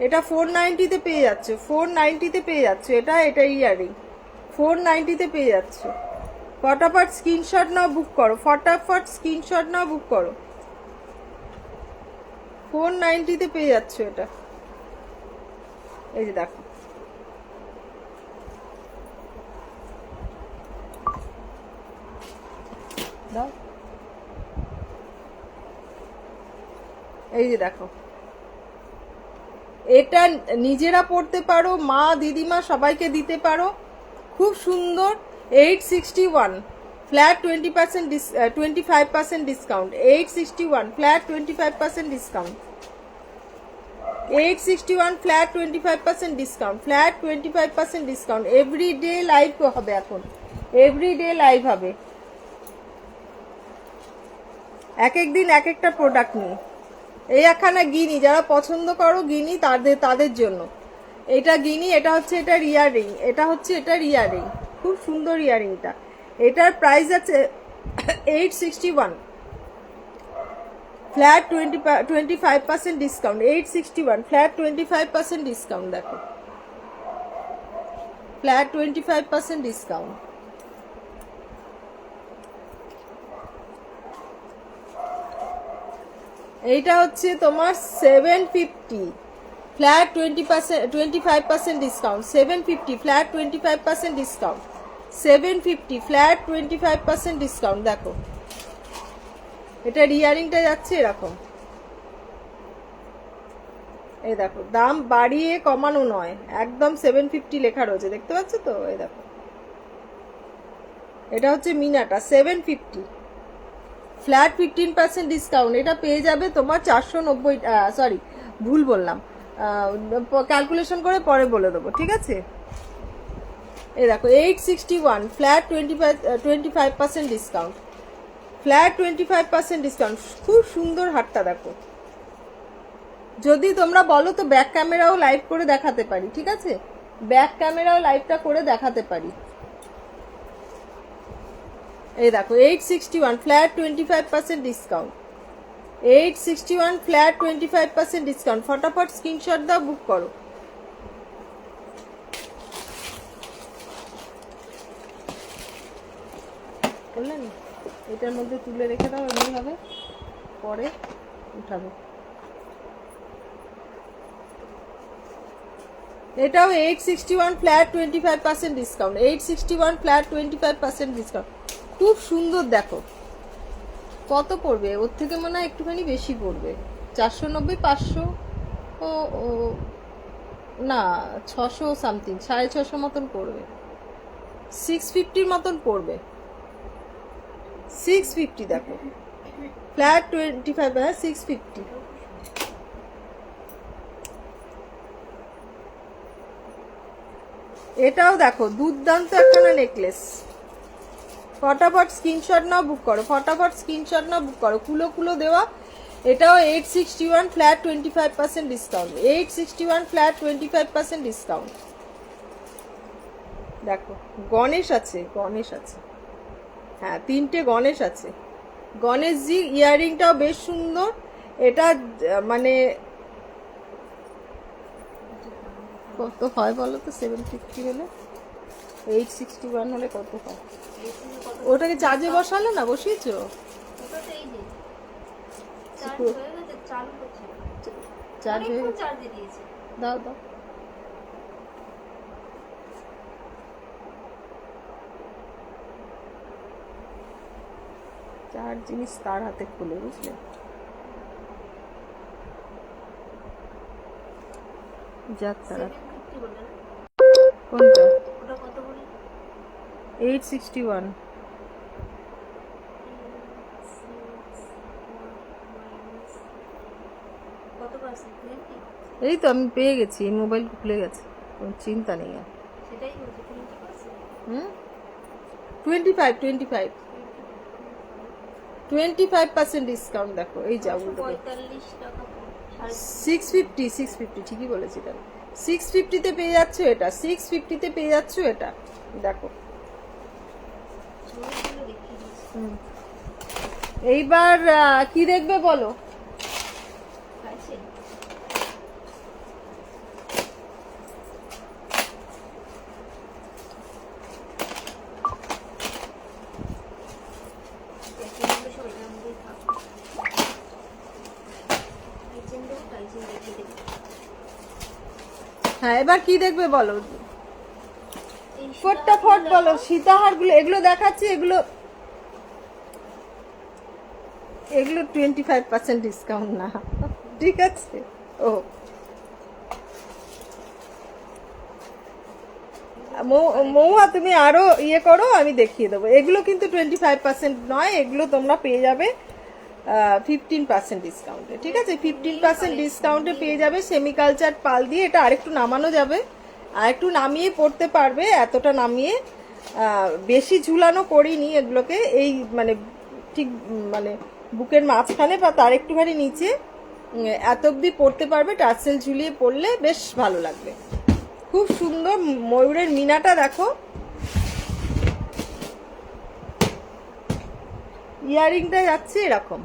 এটা 490-তে পেয়ে যাচ্ছে, 490-তে পেয়ে যাচ্ছে। এটা ইয়ারিং 490-তে পেয়ে যাচ্ছে। ফটাফট স্ক্রিনশট নাও, বুক করো, ফটাফট স্ক্রিনশট নাও, বুক করো। 490-তে পেয়ে যাচ্ছে এটা। এই যে দেখো, দাও, এই যে দেখো, এটা নিজেরা পড়তে পারো, মা দিদিমা সবাইকে দিতে পারো, খুব সুন্দর। 861 flat 20% 25% discount. 861 flat 25% discount. 861 flat 25% discount. Flat 25% discount. Everyday live হবে এখন, এভরিডে লাইভ হবে। এক এক দিন এক একটা প্রোডাক্ট নিয়ে। এই একখানা গিনি, যারা পছন্দ করো গিনি তাদের জন্য এটা গিনি। এটা হচ্ছে এটার ইয়ারিং, এটা হচ্ছে এটার ইয়ারিং, খুব সুন্দর ইয়ারিংটা। এটার প্রাইস আছে 861 ফ্ল্যাট 25% ডিসকাউন্ট। 861 flat 25% discount. দেখো, ফ্ল্যাট 25% ডিসকাউন্ট। এইটা হচ্ছে তোমার 750 flat 25% discount. 750 flat 25% discount. 750 flat 25% discount. দেখো, এটার ইয়ারিংটা যাচ্ছে এরকম। এই দেখো, দাম বাড়িয়ে কমানো নয়, একদম 750 লেখা রয়েছে, দেখতে পাচ্ছ তো? এই দেখো, এটা হচ্ছে মিনাটা 750 ফ্ল্যাট 15% ডিসকাউন্ট। এটা পেয়ে যাবে তোমার 490, সরি ভুল বললাম, ক্যালকুলেশন করে পরে বলে দেবো, ঠিক আছে? এই দেখো 861 ফ্ল্যাট 25% ডিসকাউন্ট। Flat 25% discount. খুব সুন্দর হারটা দেখো। যদি তোমরা বলো তো ব্যাক ক্যামেরাও লাইভ করে দেখাতে পারি, ঠিক আছে? ব্যাক ক্যামেরাও লাইভটা করে দেখাতে পারি। এই দেখো 861 ফ্ল্যাট 25% ডিসকাউন্ট। 861 flat 25% discount. ফটাফট স্ক্রিনশট দাও, বুক করো। বললেন এটার মধ্যে তুলে রেখে দাও, এমনি হবে, পরে উঠাবে। এটাও 861 ফ্ল্যাট 25% ডিসকাউন্ট। 861 flat 25% discount. খুব সুন্দর। দেখো কত পড়বে, ওর থেকে মনে হয় একটুখানি বেশি পড়বে, 490 500 ও না 600 সামথিং, 650 মতন পড়বে, 650 মতন পড়বে, 650। দেখো ফ্ল্যাট 25, হ্যাঁ 650। এটাও দেখো দুর্দান্ত একখানা নেকলেস। ফটাফট স্ক্রিনশট নাও, বুক করো, ফটাফট স্ক্রিনশট নাও, বুক করো। কুলো কুলো দেওয়া। এটাও 861 ফ্ল্যাট 25% ডিসকাউন্ট। 861 flat 25% discount. দেখো গণেশ আছে, গণেশ আছে, হ্যাঁ 3টে গণেশ আছে। গণেশজি ইয়াররিংটাও বেশ সুন্দর। এটা মানে কত হয় বলো তো? 750 হলে, 861 হলে কত হয়? ওটাকে চার্জে বসালে না? বসিয়েছো? চার্জ হয়ে দাও দাও। চার জিনিস তার হাতে খুলে, বুঝলে? যাক তারা। কোনটা? 861। এই তো আমি পেয়ে গেছি, মোবাইল খুলে গেছে, কোনো চিন্তা নেই আর। 25% ডিসকাউন্ট। দেখো এই যা উল্টো 650 ঠিকই বলেছি। তাহলে 650-তে পেয়ে যাচ্ছ এটা, 650-তে পেয়ে যাচ্ছ এটা। দেখো এইবার কি দেখবে বলো? হ্যাঁ, এবার কি দেখবে বলো, এই ফটাফট বলো। সীতাহার গুলো এগুলো দেখাচ্ছি, এগুলো 25% ডিসকাউন্ট না, ঠিক আছে? ও মৌহা, তুমি আরো ইয়ে করো, আমি দেখিয়ে দেবো। এগুলো কিন্তু 25% নয়, এগুলো তোমরা পেয়ে যাবে 15% ডিসকাউন্টে, ঠিক আছে? 15% ডিসকাউন্টে পেয়ে যাবে সেমিকালচার পাল দিয়ে। এটা আরেকটু নামানো যাবে, আর একটু নামিয়ে পড়তে পারবে, এতটা নামিয়ে। বেশি ঝুলানো করিনি এগুলোকে, এই মানে ঠিক মানে বুকের মাঝখানে বা তার একটুখানি নিচে এত অব্দি পড়তে পারবে। টার্সেল ঝুলিয়ে পড়লে বেশ ভালো লাগবে। খুব সুন্দর ময়ূরের মিনাটা দেখো, ইয়ারিংটা যাচ্ছে এরকম।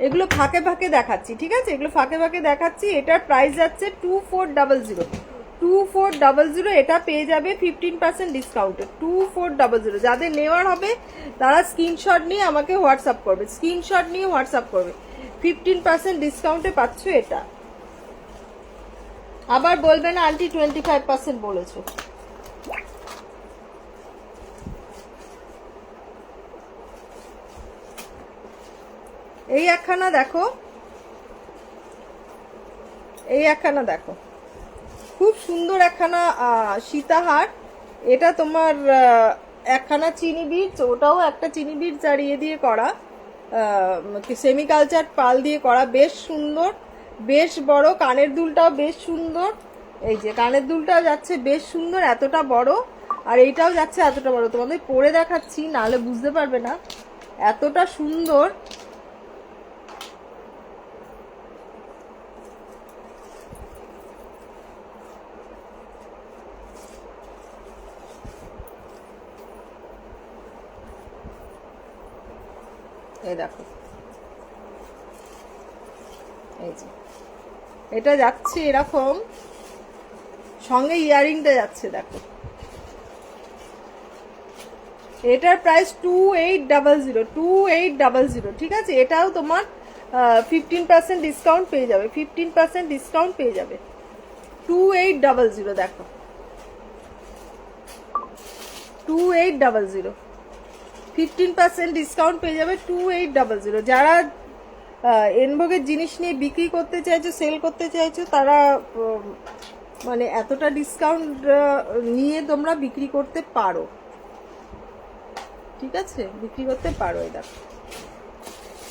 এগুলো ফাঁকে ফাঁকে দেখাচ্ছি, ঠিক আছে? এগুলো ফাঁকে ফাঁকে দেখাচ্ছি। এটার প্রাইস যাচ্ছে 2400, 2400। এটা পেয়ে যাবে 15% ডিসকাউন্টে, 2400। যাদের নেওয়ার হবে তারা স্ক্রিনশট নিয়ে আমাকে হোয়াটসঅ্যাপ করবে, স্ক্রিনশট নিয়ে হোয়াটসঅ্যাপ করবে। 15% ডিসকাউন্টে পাচ্ছ এটা। আবার বলবে না আন্টি 25% বলেছো। এই একখানা দেখো, এই একখানা দেখো, খুব সুন্দর একখানা সীতাহার। এটা তোমার একখানা চিনি বীজ, ওটাও একটা চিনি বীজ আর ইয়ে দিয়ে করা, সেমিকালচার পাল দিয়ে করা, বেশ সুন্দর, বেশ বড়। কানের দুলটাও বেশ সুন্দর, এই যে কানের দুলটাও যাচ্ছে বেশ সুন্দর, এতটা বড়। আর এইটাও যাচ্ছে এতটা বড়। তোমাদের পরে দেখাচ্ছি, নাহলে বুঝতে পারবে না, এতটা সুন্দর। এই দেখো, এই যে এটা যাচ্ছে এরকম, সঙ্গে ইয়ারিংটা যাচ্ছে দেখো। এটার প্রাইস 2800, 2800, ঠিক আছে? এটাও তোমার 15% ডিসকাউন্ট পেয়ে যাবে, 15% ডিসকাউন্ট পেয়ে যাবে। 2800 দেখো, 2800, 15% ডিসকাউন্ট পেয়ে যাবে 2800। যারা এনভোগের জিনিস নিয়ে বিক্রি করতে চাইছো, সেল করতে চাইছো, তারা মানে এতটা ডিসকাউন্ট নিয়ে তোমরা বিক্রি করতে পারো, ঠিক আছে? বিক্রি করতে পারো। এই দেখো,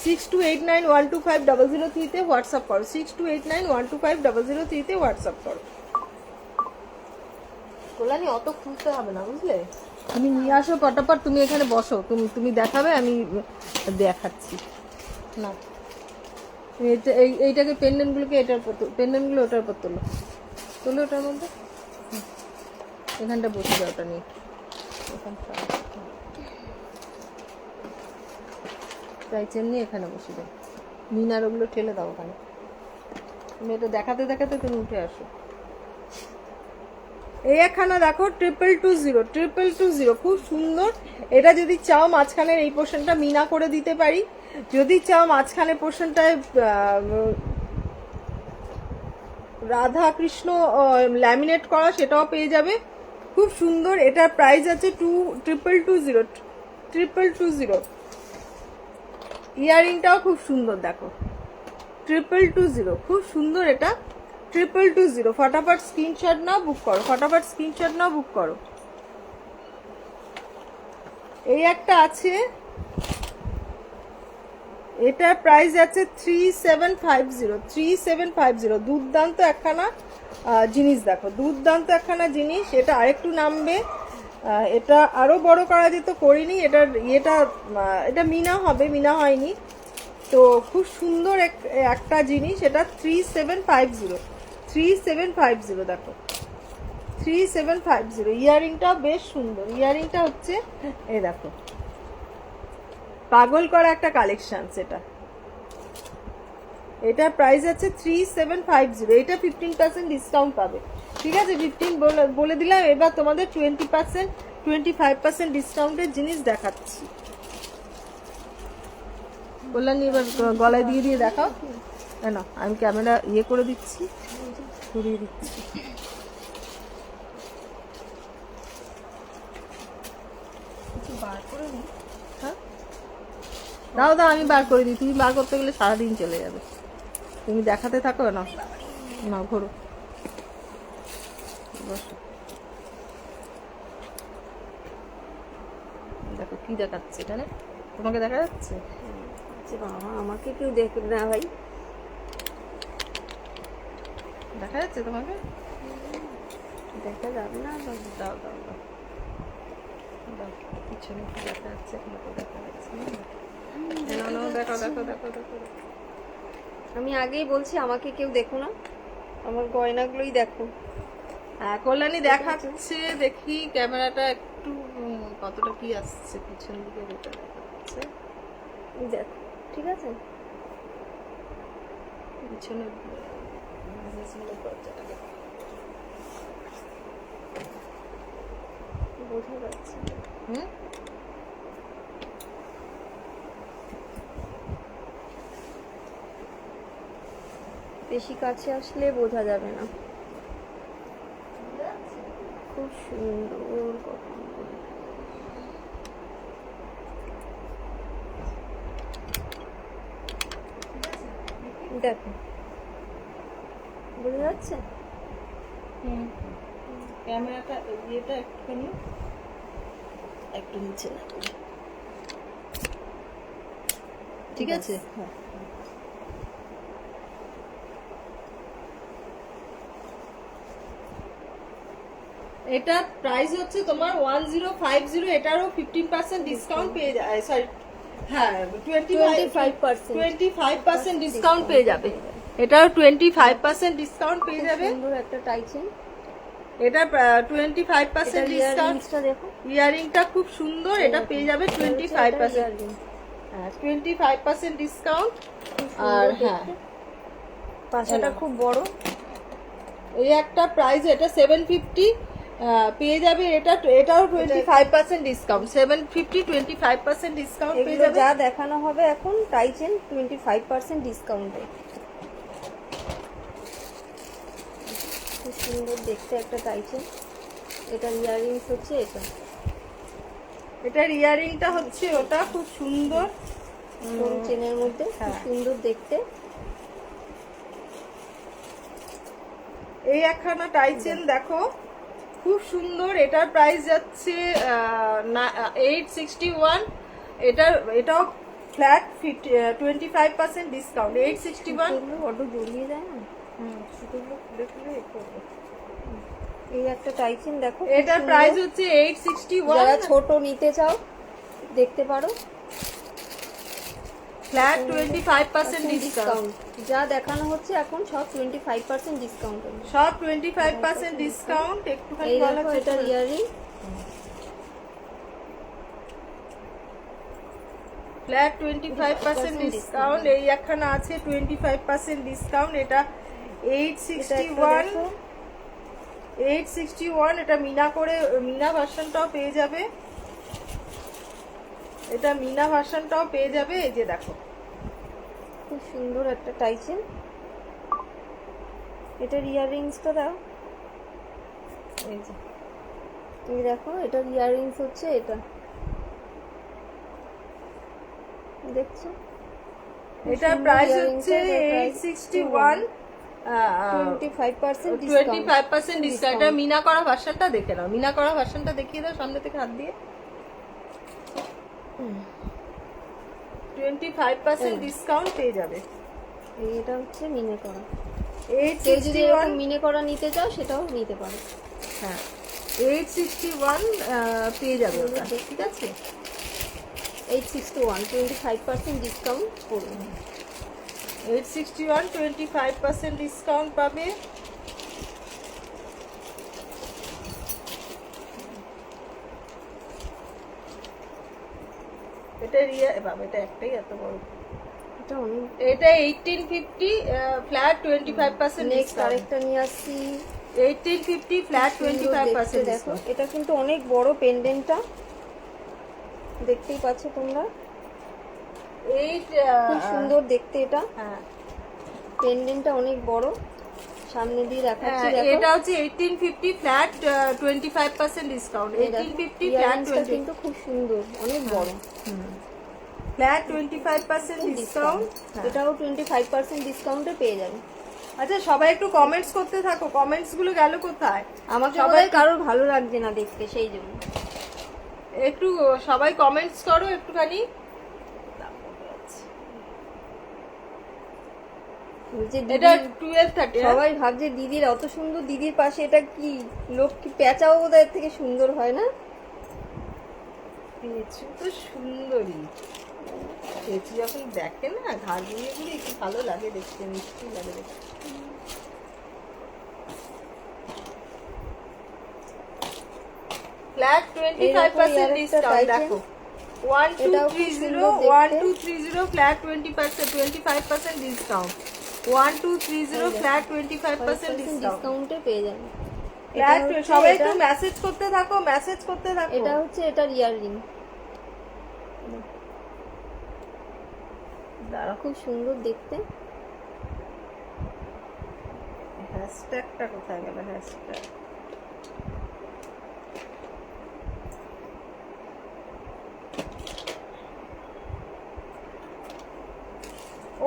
6289125003 তে হোয়াটসঅ্যাপ করো, 6289125003 তে হোয়াটসঅ্যাপ করো। কল্যাণী অত খুলতে হবে না, বুঝলে? তুমি নিয়ে আসো পটাপট, তুমি এখানে বসো, তুমি দেখাবে, আমি দেখাচ্ছি না। এইটাকে পেন্ডেন্টগুলোকে এটার উপর, পেন্ডেন্টগুলো ওটার উপর তোলো, তোলো ওটার মধ্যে, এখানটা বসে দাও, ওটা নিয়ে এখানটা তাই চেমনি এখানে বসে দাও। মিনার ওগুলো ঠেলে দাও ওখানে। তুমি এটা দেখাতে দেখাতে তুমি উঠে আসো। এই একখানা দেখো 2220, খুব সুন্দর। এটা যদি চাও মাঝখানের এই পোর্শনটা মিনা করে দিতে পারি, যদি চাও মাঝখানে পোর্শনটায় রাধা কৃষ্ণ ল্যামিনেট করা, সেটাও পেয়ে যাবে, খুব সুন্দর। এটার প্রাইস আছে 2220। ইয়ারিংটাও খুব সুন্দর দেখো, 2220, খুব সুন্দর। এটা 2220। ফটাফট স্ক্রিনশট নাও, বুক করো, ফটাফট স্ক্রিনশট নাও, বুক করো। এই একটা আছে, এটার প্রাইস আছে 3750, দুর্দান্ত একখানা জিনিস দেখো, দুর্দান্ত একখানা জিনিস। এটা আরেকটু নামবে, এটা আরো বড় করা যেত, করিনি। এটার এটা মিনা হবে, মিনা হয়নি তো। খুব সুন্দর একটা জিনিস। এটা 3750, দেখো 3750। ইয়ারিংটা বেশ সুন্দর, ইয়ারিংটা হচ্ছে এই দেখো, পাগল করা একটা কালেকশন। সেটা এটার প্রাইস আছে 3750। এটা 15% ডিসকাউন্ট পাবে, ঠিক আছে? 15 বলে দিলাম। এবার তোমাদের 25% ডিসকাউন্টের জিনিস দেখাচ্ছি। বললাম এবার গলায় দিয়ে দিয়ে দেখাও। না আমি ক্যামেরা ইয়ে করে দিচ্ছি, ঘুরিয়ে দিচ্ছি। কিছু বার করে নি। হ্যাঁ দাও দাও, আমি বার করে দিই। তুমি বার করতে গেলে সারাদিন চলে যাবে। তুমি দেখাতে থাকো না, না ঘোরো, বসো। দেখো কি দেখাচ্ছে এখানে, তোমাকে দেখা যাচ্ছে? আচ্ছা বাবা, আমাকে কেউ দেখবে না ভাই। দেখা যাচ্ছে তোমাকে? দেখা যাবে না। দাও দাও দাও দাও, পিছনে কি দেখা যাচ্ছে? এখন তো দেখা যাচ্ছে না। না, না, দেখো দেখো দেখো দেখো। আমি আগেই বলছি আমাকে কেউ দেখো না, আমার গয়নাগুলোই দেখো। হ্যাঁ কল্যাণী দেখাচ্ছে, দেখি ক্যামেরাটা একটু কতটা কি আসছে পিছন দিকে, যেটা দেখাচ্ছে দেখো ঠিক আছে। পিছনে দরজাটাকে বোঝা যাচ্ছে। হুম বেশি কাছে আসলে বোঝা যাবে না। খুব সুন্দর কথা। দেখো বোঝা যাচ্ছে। হুম ক্যামেরাটা ইয়েটা একটুখানি একটু নিচে না, ঠিক আছে? হ্যাঁ এটা প্রাইস হচ্ছে তোমার 1050, এটারও 15% ডিসকাউন্ট পেয়ে যায়, সরি হ্যাঁ 25% ডিসকাউন্ট পেয়ে যাবে। এটারও 25% ডিসকাউন্ট পেয়ে যাবে। সুন্দর একটা টাইচেন। এটা 25% ডিসকাউন্ট। ইয়ারিংসটা দেখো, ইয়ারিংটা খুব সুন্দর, এটা পেয়ে যাবে 25%। হ্যাঁ 25% ডিসকাউন্ট। আর হ্যাঁ পাশাটা খুব বড়। এই একটা প্রাইস, এটা 750 পেয়ে যাবে। এটাও 25% ডিসকাউন্ট, 750 25% ডিসকাউন্ট পেয়ে এগুলো যাবে। যা দেখানো হবে এখন টাইচেন 25% ডিসকাউন্টে। খুব সুন্দর দেখতে একটা টাইচেন। এটা ইয়ারিংস হচ্ছে এটা। এটার ইয়ারিংটা হচ্ছে ওটা, খুব সুন্দর সরু চেনের মধ্যে, খুব হ্যাঁ। সুন্দর দেখতে। এই একখানা টাইচেন দেখো, খুব সুন্দর। এটার প্রাইস যাচ্ছে 861। এটাও ফ্ল্যাট 25% ডিসকাউন্ট, 861। এগুলো বড্ড জড়িয়ে যায় না। সুতোগুলো খুলে খুলে এ করবো। এই একটা টাইচেন দেখো, খুব এটার সুন্দর। প্রাইস হচ্ছে 861। যারা ছোট নিতে চাও দেখতে পারো। ফ্ল্যাট 25% ডিসকাউন্ট, যা দেখানো হচ্ছে এখন সব 25% ডিসকাউন্ট। সব 25% ডিসকাউন্ট। একটুখানি এই বলা দেখো এটা ইয়ারিং, ফ্ল্যাট 25% ডিসকাউন্ট। এই একখানা আছে 25% ডিসকাউন্ট। এটা 861। এটা মিনা করে, মিনা ভার্সনটাও পেয়ে যাবে। এটা মিনা ভার্সনটাও পেয়ে যাবে। এই যে দেখো, খুব সুন্দর একটা টাইচেন। এটার ইয়ারিংসটা দাও, এই যে তুমি দেখো এটার ইয়ারিংস হচ্ছে এটা, দেখছো? এটার প্রাইস হচ্ছে 861, 25% 25% ডিসকাউন্ট। এটা মিনা করা ভার্সনটা দেখে নাও, মিনা করা ভার্সনটা দেখিয়ে দাও সামনে থেকে হাত দিয়ে। 25% ডিসকাউন্ট পেয়ে যাবে। এটা হচ্ছে মিনে করা। কেউ যদি 861, এরকম মিনে করা নিতে চাও সেটাও নিতে পারো। হ্যাঁ 861 পেয়ে যাবে ওটা, ঠিক আছে? 861 25% ডিসকাউন্ট করবে। 861 25% ডিসকাউন্ট পাবে। এটা বাবা, এটা একটাই এত বড়। এটা অনেক। এটা 1850 ফ্ল্যাট 25% নেক্সট ডিসকাউন্ট। আরেকটা নিয়ে আসছি 1850 ফ্ল্যাট 25% দেখো, ডিসকাউন্ট। এটা কিন্তু অনেক বড় পেন্ডেন্টটা, দেখতেই পাচ্ছ তোমরা। এই খুব সুন্দর দেখতে এটা। হ্যাঁ পেন্ডেন্টটা অনেক বড়, সামনে দিয়ে দেখাচ্ছি। দেখো এটা হচ্ছে 1850 ফ্ল্যাট 25% ডিসকাউন্ট। 1850 ফ্ল্যাট ইয়ারিংসটা কিন্তু খুব সুন্দর, অনেক বড়। Flat 25% discount. এটাও 25% ডিসকাউন্টে পেয়ে যাবে। আচ্ছা সবাই একটু কমেন্টস করতে থাকো, কমেন্টস গুলো গেল কোথায়? আমাকে সবাই সবাই কারোর ভালো লাগছে না দেখতে, সেই জন্য। একটু সবাই কমেন্টস করো একটুখানি। বলছে এটা দিদির, 1230। সবাই ভাবছে দিদির অত সুন্দর, দিদির পাশে এটা কি লোক, কি পেঁচাও বোধহয় এর থেকে সুন্দর হয় না? পেঁচু তো সুন্দরী, পেঁচু যখন দেখে না ঘাড় ঘুরিয়ে ঘুরিয়ে কি ভালো লাগে দেখতে, মিষ্টি লাগে দেখতে। Flat 25% discount. দেখো 1230 ফ্ল্যাট 25% ডিসকাউন্ট। 1230 flat 25% discount. ডিসকাউন্টে পেয়ে যাবে। ফ্ল্যাট সবাই একটু মেসেজ করতে থাকো, মেসেজ করতে থাকো। এটা হচ্ছে এটার ইয়াররিং, খুব সুন্দর দেখতে। হ্যাশট্যাগটা কোথায় গেল? হ্যাশট্যাগ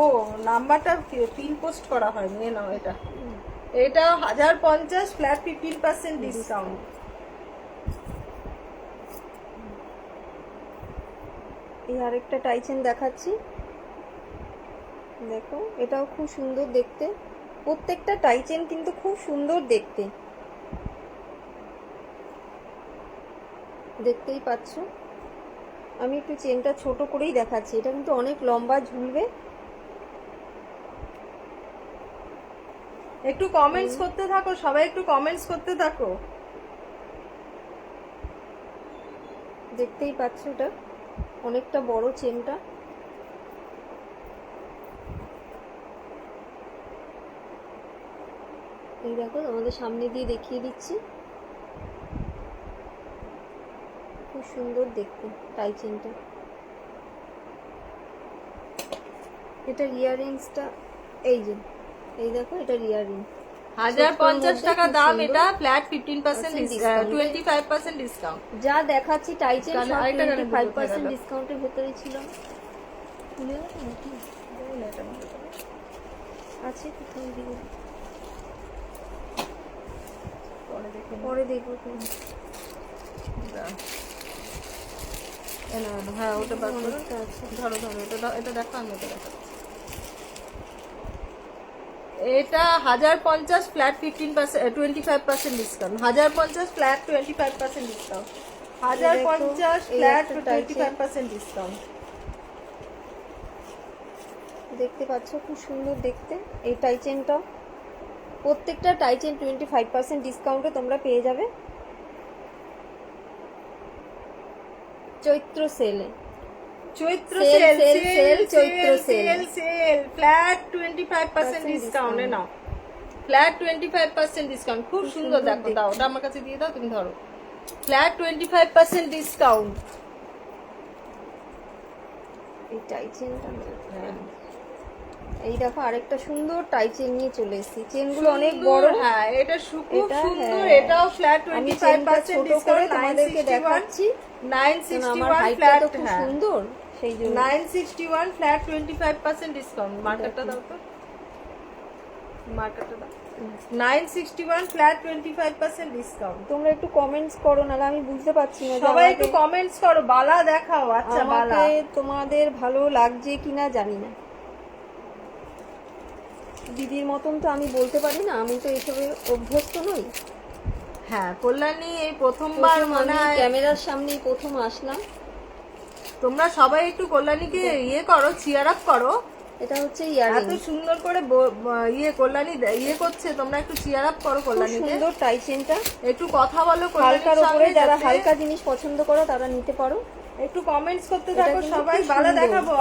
ও নাম্বারটা পিন পোস্ট করা হয়নি, এ নাও এটা। এটা 1050 ফ্ল্যাট 15% ডিসকাউন্ট। এই আরেকটা টাইচেন দেখাচ্ছি, দেখো এটাও খুব সুন্দর দেখতে। প্রত্যেকটা টাইচেন কিন্তু খুব সুন্দর দেখতে, দেখতেই পাচ্ছ। আমি একটু চেনটা ছোট করেই দেখাচ্ছি, এটা কিন্তু অনেক লম্বা ঝুলবে। একটু কমেন্টস করতে থাকো, সবাই একটু কমেন্টস করতে থাকো। দেখতেই পাচ্ছ এটা অনেকটা বড় চেনটা। এই দেখো আমাদের সামনে দিয়ে দেখিয়ে দিচ্ছি, খুব সুন্দর দেখতে টাইচেনটা। এটার ইয়াররিংসটা এই যে, এই দেখো এটার ইয়াররিং 1050 টাকা দাম। এটা ফ্ল্যাট 15% 25% ডিসকাউন্ট। যা দেখাচ্ছি টাইচেন তাহলে সব আরেকটা গানে 25% ডিসকাউন্টের ভেতরে ছিল। খুলে নাকি আছে কোথাও দিকে, পরে দেখবো। হ্যাঁ ওটা বার করো, অনেকটা আছে। ধরো ধরো এটা দেখো, আমি এটা দেখাচ্ছি। এটা 1050 flat 25% discount. 1050 flat 25% discount. 1050 flat 25% discount. দেখতে পাচ্ছ খুব সুন্দর দেখতে এই টাইচেনটা। প্রত্যেকটা টাইচেন 25% ডিসকাউন্টে তোমরা পেয়ে যাবে চৈত্র সেলে। Chaitra sale, sale sale, sale sale, Chaitra sale sale. Sale flat 25% discount. এ নাও ফ্ল্যাট 25% ডিসকাউন্ট। খুব সুন্দর দেখো, দাও ওটা আমার কাছে দিয়ে দাও, তুমি ধরো। Flat 25% discount. এই টাইচেনটা এই দেখো আরেকটা সুন্দর টাইচেন নিয়ে চলে এসেছি। চেনগুলো অনেক বড়। হ্যাঁ এটা খুব সুন্দর। হ্যাঁ। এটাও ফ্ল্যাট আমি চেনটা 25% ছোট করে ডিসকাউন্ট। তোমাদেরকে দেখাচ্ছি, কারণ আমার 961 হাইটটা ফ্ল্যাট। তো খুব হ্যাঁ সুন্দর, সেই জন্য। 961 ফ্ল্যাট 25% ডিসকাউন্ট। মার্কেটটা দাও তো, মার্কেটটা দাও। 961 ফ্ল্যাট 25% ডিসকাউন্ট। তোমরা একটু কমেন্টস করো, নাহলে আমি বুঝতে পারছি না যে সবাই একটু কমেন্টস করো, বালা দেখাও। আচ্ছা বালা আমাকে তোমাদের ভালো লাগছে কিনা জানি না। দিদির মতন তো আমি বলতে পারি না, আমি তো এসবে অভ্যস্ত নই। হ্যাঁ কল্যাণী এই প্রথমবার মনে আমি হয় ক্যামেরার সামনেই প্রথম আসলাম। তোমরা সবাই একটু কল্যাণীকে ইয়ে করো, চিয়ার আপ করো। এটা হচ্ছে এত ইয়ারিং, সুন্দর করে কল্যাণী ইয়ে করছে, তোমরা একটু চিয়ার আপ করো কল্যাণীকে। সুন্দর টাইচেনটা। একটু কথা বলো হালকার কল্যাণীর উপরে সঙ্গে, যারা যাতে হালকা জিনিস পছন্দ করো তারা নিতে পারো। একটু কমেন্টস করতে এটা থাকো কিন্তু সবাই। খুব বালা সুন্দর। দেখাবো,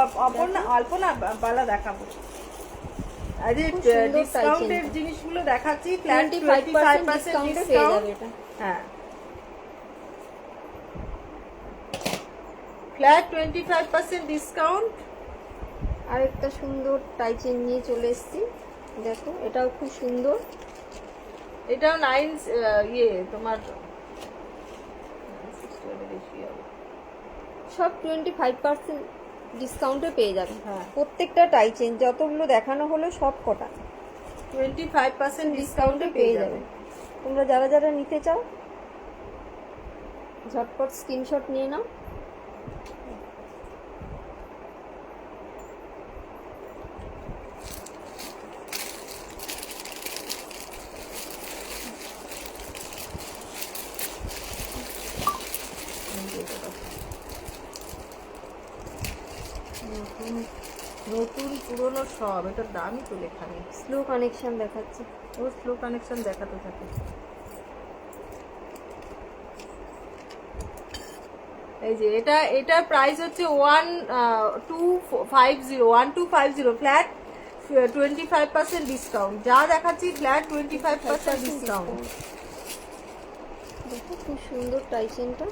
অল্প না বালা দেখাবো। আজ ডিসকাউন্টের জিনিসগুলো দেখাচ্ছি। ফ্ল্যাট 25% ডিসকাউন্টে পেয়ে যাবে এটা। হ্যাঁ ফ্ল্যাট 25% ডিসকাউন্ট। আরেকটা সুন্দর টাইচেন নিয়ে চলে এসেছি। দেখো এটাও খুব সুন্দর। এটাও 9 তোমার বেশি হবে। সব 25% ডিসকাউন্টে পেয়ে যাবে। হ্যাঁ। প্রত্যেকটা টাই চেন যতগুলো দেখানো হলো সব কটা 25% ডিসকাউন্টে ডিসকাউন্টে পেয়ে যাবে। তোমরা যারা যারা নিতে চাও ঝটপট স্ক্রিনশট নিয়ে নাও। নতুন পুরনো সব, এটার দামই তো লেখা নেই। স্লো কানেকশন দেখাচ্ছে। ও স্লো কানেকশন দেখাতে থাকে। এই যে এটা প্রাইস হচ্ছে 1250 ফ্ল্যাট 25% ডিসকাউন্ট। যা দেখাচ্ছি ফ্ল্যাট 25% ডিসকাউন্ট। দেখো খুব সুন্দর টাই চেনটা।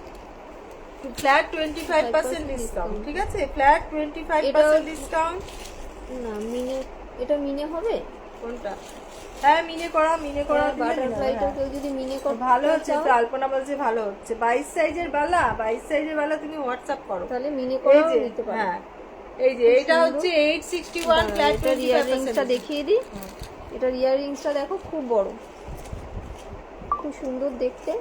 ফ্ল্যাট 25% ডিসকাউন্ট, ঠিক আছে? Flat 25% discount. না মিনে, এটা মিনে হবে কোনটা? হ্যাঁ মিনে করা বাটারফ্লাইটা কেউ যদি মিনে করতে ভালো হচ্ছে চাও, তো। আলপনা বলছে ভালো হচ্ছে। 22 সাইজের বালা তুমি হোয়াটসঅ্যাপ করো। তাহলে মিনে এই করেও যে নিতে পারো। হ্যাঁ এই যে এটা হচ্ছে 861 ফ্ল্যাট এটা ইয়াররিংসটা দেখিয়ে দিই। এটা ইয়াররিংসটা দেখো খুব বড়, খুব সুন্দর দেখতে।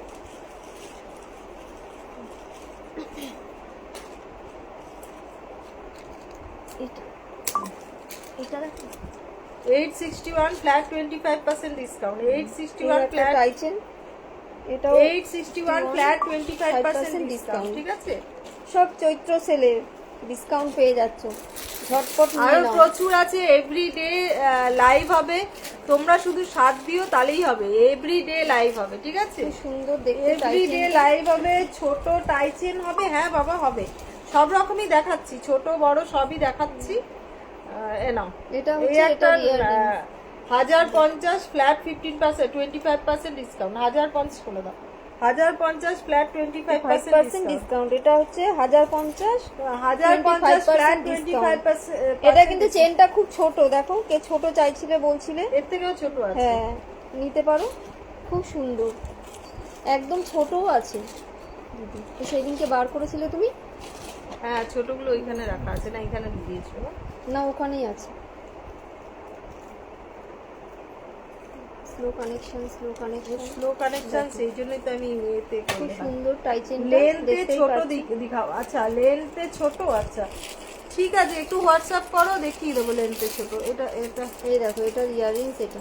এটা দেখো 861 flat 25% discount. 861 flat tie chain, এটাও 861 ফ্ল্যাট 25% ডিসকাউন্ট, ঠিক আছে? সব চৈত্র সেলের ডিসকাউন্ট পেয়ে যাচ্ছ, ঝটপট নিয়ে আরো নাও। প্রচুর আছে। এভরিডে লাইভ হবে, তোমরা শুধু সাথ দিও তাহলেই হবে। এভরিডে লাইভ হবে, ঠিক আছে? খুব সুন্দর দেখতে টাই এভরিডে চেন। লাইভ হবে, ছোট টাই চেন হবে। হ্যাঁ বাবা হবে, সব রকমই দেখাচ্ছি, ছোট বড় সবই দেখাচ্ছি। এ নাও, এটা এই হচ্ছে একটা এটা ইয়াররিং। 1050 flat 15% 25% discount. 1050 করে দাও। 1050 ফ্ল্যাট 25% 5% ডিসকাউন্ট। এটা হচ্ছে 1050 1050 ফ্ল্যাট 25%। 25%। এটা কিন্তু চেনটা খুব ছোট, দেখো কে ছোট চাইছিলে বলছিলে। এর থেকেও ছোট আছে। হ্যাঁ নিতে পারো, খুব সুন্দর, একদম ছোটও আছে। তো সেদিনকে বার করেছিলে তুমি? হ্যাঁ ছোটগুলো ওইখানে রাখা আছে। না এখানে দিয়ে দিয়েছো না? না ওখানেই আছে। স্লো কানেকশন স্লো কানেকশন, সেই জন্যই তো আমি এতে খুব সুন্দর টাই চেন। লেন্থে ছোট দেখাও। আচ্ছা লেন্থে ছোট, আচ্ছা ঠিক আছে, একটু হোয়াটসঅ্যাপ করো দেখিয়ে দেবো লেন্থে ছোট। এটা এই দেখো এটার ইয়াররিংস, এটা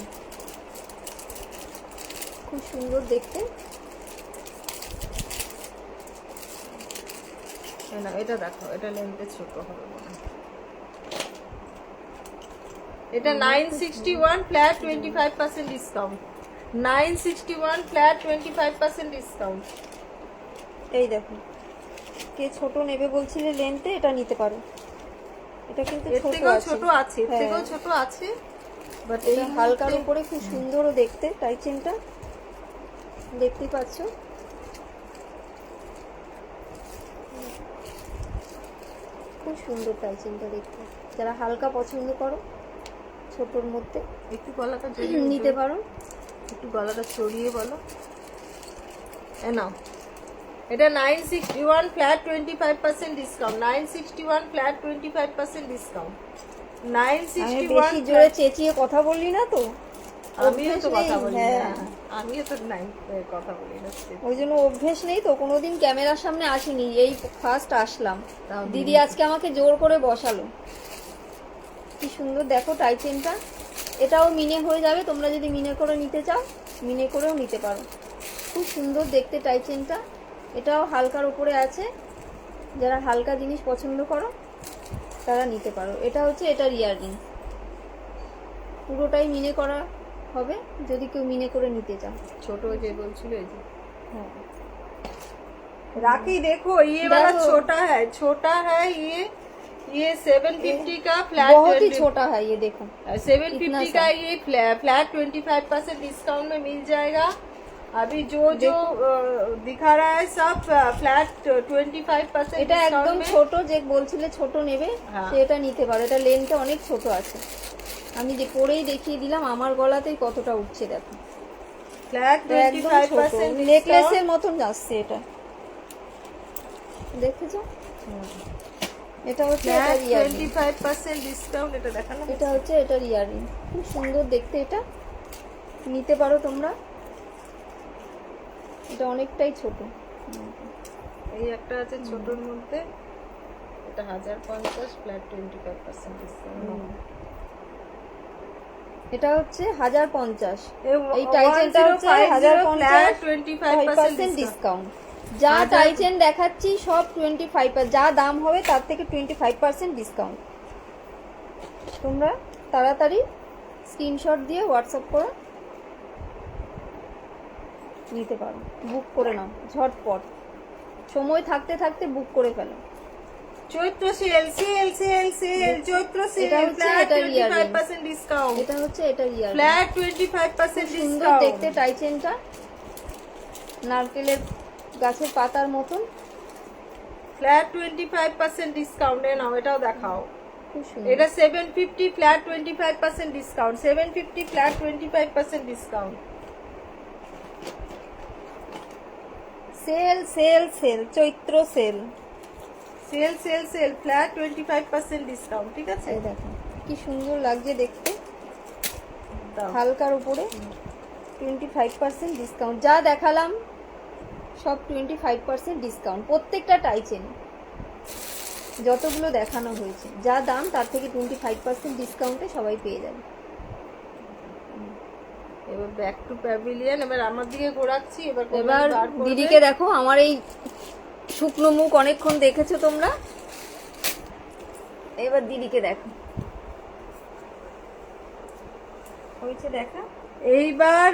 খুব সুন্দর দেখতে। না এটা দেখো, এটা লেন্থে ছোট হবে মনে হয়। এটা 961 ফ্ল্যাট 25% ডিসকাউন্ট। 961 flat 25% discount. এই দেখো কে ছোট নেবে বলছিলে লেন্থে, এটা নিতে পারো। এটা কিন্তু এর ছোট থেকেও আছে। ছোট আছে, এর থেকেও ছোট আছে, বাট এটা হালকার উপরে খুব সুন্দরও দেখতে টাই চেনটা, দেখতেই পাচ্ছ। খুব সুন্দর টাই চেনটা দেখতে। যারা হালকা পছন্দ করো ছোটর মধ্যে একটু গলাটা নিতে পারো। একটু গলাটা ছড়িয়ে বলো। এ নাও, এটা 961 ফ্ল্যাট 25% ডিসকাউন্ট। 961 flat 25% discount. আমি 961 বেশি জোরে চেঁচিয়ে কথা বললি না তো? আমিও তো কথা বলি না। হ্যাঁ। আমিও তো কথা বলি না। ওই জন্য অভ্যেস নেই তো, কোনোদিন ক্যামেরার সামনে আসিনি, এই ফার্স্ট আসলাম। তাও দিদি আজকে আমাকে জোর করে বসালো। কি সুন্দর দেখো টাই চেনটা। এটাও মিনে হয়ে যাবে, তোমরা যদি মিনে করে নিতে চাও মিনে করেও নিতে পারো। খুব সুন্দর দেখতে টাই চেনটা। এটাও হালকার উপরে আছে, যারা হালকা জিনিস পছন্দ করো তারা নিতে পারো। এটা হচ্ছে এটার ইয়াররিং, পুরোটাই মিনে করা হবে যদি কেউ মিনে করে নিতে চাও। ছোট যে বলছিল এই যে হ্যাঁ राखी देखो, ये वाला छोटा है ये 750 का फ्लैट बहुत ही छोटा है ये, देखो 750 का ये फ्लैट 25% डिस्काउंट में मिल जाएगा। अभी जो दिखा रहा है सब फ्लैट 25% এটা একদম ছোট, যে বলছিলে ছোট নেবে হ্যাঁ। সে এটা নিতে পারো। এটা লেন্থে অনেক ছোট আছে। আমি যে পরেই দেখিয়ে দিলাম আমার গলাতেই কতটা উঠছে দেখো, ফ্ল্যাট একদম ছোট 25% নেকলেসের মতন আসছে এটা, দেখেছো? এটা হচ্ছে ফ্ল্যাট এটার ইয়ারিং, 25% ডিসকাউন্ট। এটা দেখানো এটা হচ্ছে এটার ইয়ারিং, খুব সুন্দর দেখতে, এটা নিতে পারো তোমরা, এটা অনেকটাই ছোট। এই একটা আছে ছোটর মধ্যে, এটা 1050 ফ্ল্যাট 25% ডিসকাউন্ট। এটা হচ্ছে 1050, এই এই টাইচেনটা হচ্ছে 1050 25% ডিসকাউন্ট। যা টাইচেন দেখাচ্ছি সব 25, যা দাম হবে তার থেকে 25% ডিসকাউন্ট। তোমরা তাড়াতাড়ি স্ক্রিনশট দিয়ে হোয়াটসঅ্যাপ করে নিতে পারো, বুক করে নাও ঝটপট, সময় থাকতে থাকতে বুক করে ফেলো। চৈত্র sale sale sale sale, Chaitra sell, এটা হচ্ছে ফ্ল্যাট এটার ইয়ারিং, 25% ডিসকাউন্ট, এটা হচ্ছে এটার ইয়ারিং, ফ্ল্যাট 25% সুন্দর ডিসকাউন্ট। দেখতে টাইচেনটা, নারকেলের গাছের পাতার মতন, ফ্ল্যাট 25% ডিসকাউন্ট। এ নাও, এটাও দেখাও। খুব সুন্দর। এটা 750 flat 25% discount, 750 flat 25% discount. Sale sale sale, Chaitra sale, sale sale sale, flat 25% discount. ঠিক আছে, এই দেখো কি সুন্দর লাগছে দেখতে, দাও। হালকার উপরে 25% ডিসকাউন্ট। যা দেখালাম সব 25% ডিসকাউন্ট, প্রত্যেকটা টাইচেন যতগুলো দেখানো হয়েছে যা দাম তার থেকে 25% ডিসকাউন্টে সবাই পেয়ে যাবে। এবার ব্যাক টু প্যাভিলিয়ন, এবার আমার দিকে ঘোরাচ্ছি। এবার এবার দিদিকে দেখো, আমার এই শুকনো মুখ অনেকক্ষণ দেখেছো তোমরা, এবার দিদিকে দেখো, হয়েছে দেখা। এইবার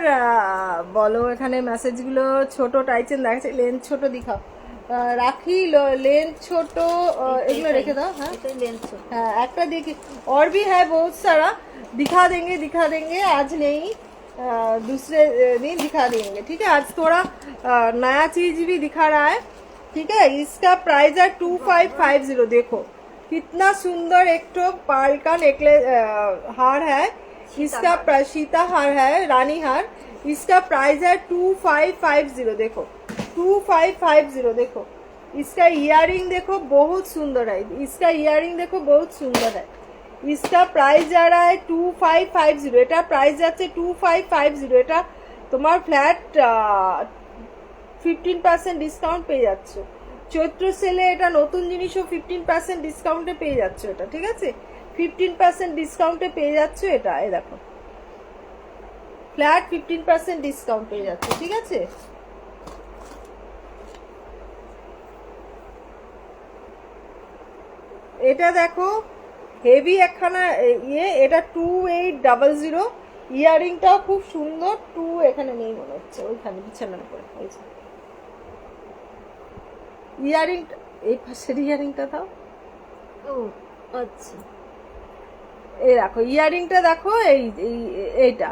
বলো, এখানে মেসেজগুলো ছোট টাইচেন দেখাচ্ছে, লেন্থ ছোট দিখাও। রাখি লেंथ ছোট, এগুলো রেখে দাও। हाँ এটাই লেন্থ ছোট। हाँ একটা देखिए, और भी है बहुत सारा, दिखा देंगे आज नहीं, दूसरे दिन दिखा देंगे। ठीक है, आज थोड़ा नया चीज भी दिखा रहा है। ठीक है, इसका प्राइस है 2550। देखो कितना सुंदर एक तो पार्ल का नेकलेस हार है, इसका सीता हार है, रानी हार। इसका प्राइस है 2550। देखो 2550। देखो इसका इयरिंग देखो बहुत सुंदर है, इसका इयरिंग देखो बहुत सुंदर है। इसका प्राइस जा रहा है 2550। এটা প্রাইস যাচ্ছে 2550। এটা তোমার ফ্ল্যাট 15% ডিসকাউন্ট পেয়ে যাচ্ছ। চৈত্র সেলে এটা নতুন জিনিসও 15% ডিসকাউন্টে পেয়ে যাচ্ছ। এটা ঠিক আছে, 15% ডিসকাউন্টে পেয়ে যাচ্ছ। এটা এই দেখো, ফ্ল্যাট 15% ডিসকাউন্ট পেয়ে যাচ্ছে। ঠিক আছে, এটা দেখো হেভি একখানা ইয়ে, এটা 2800। ইয়ারিংটাও খুব সুন্দর। 2 এখানে নেই মনে হচ্ছে, ওইখানে বিছানার উপরে হয়েছে ইয়ারিং। এই পাশের ইয়ারিংটা দাও। ও আচ্ছা, এই দেখো ইয়ারিংটা দেখো, এইটা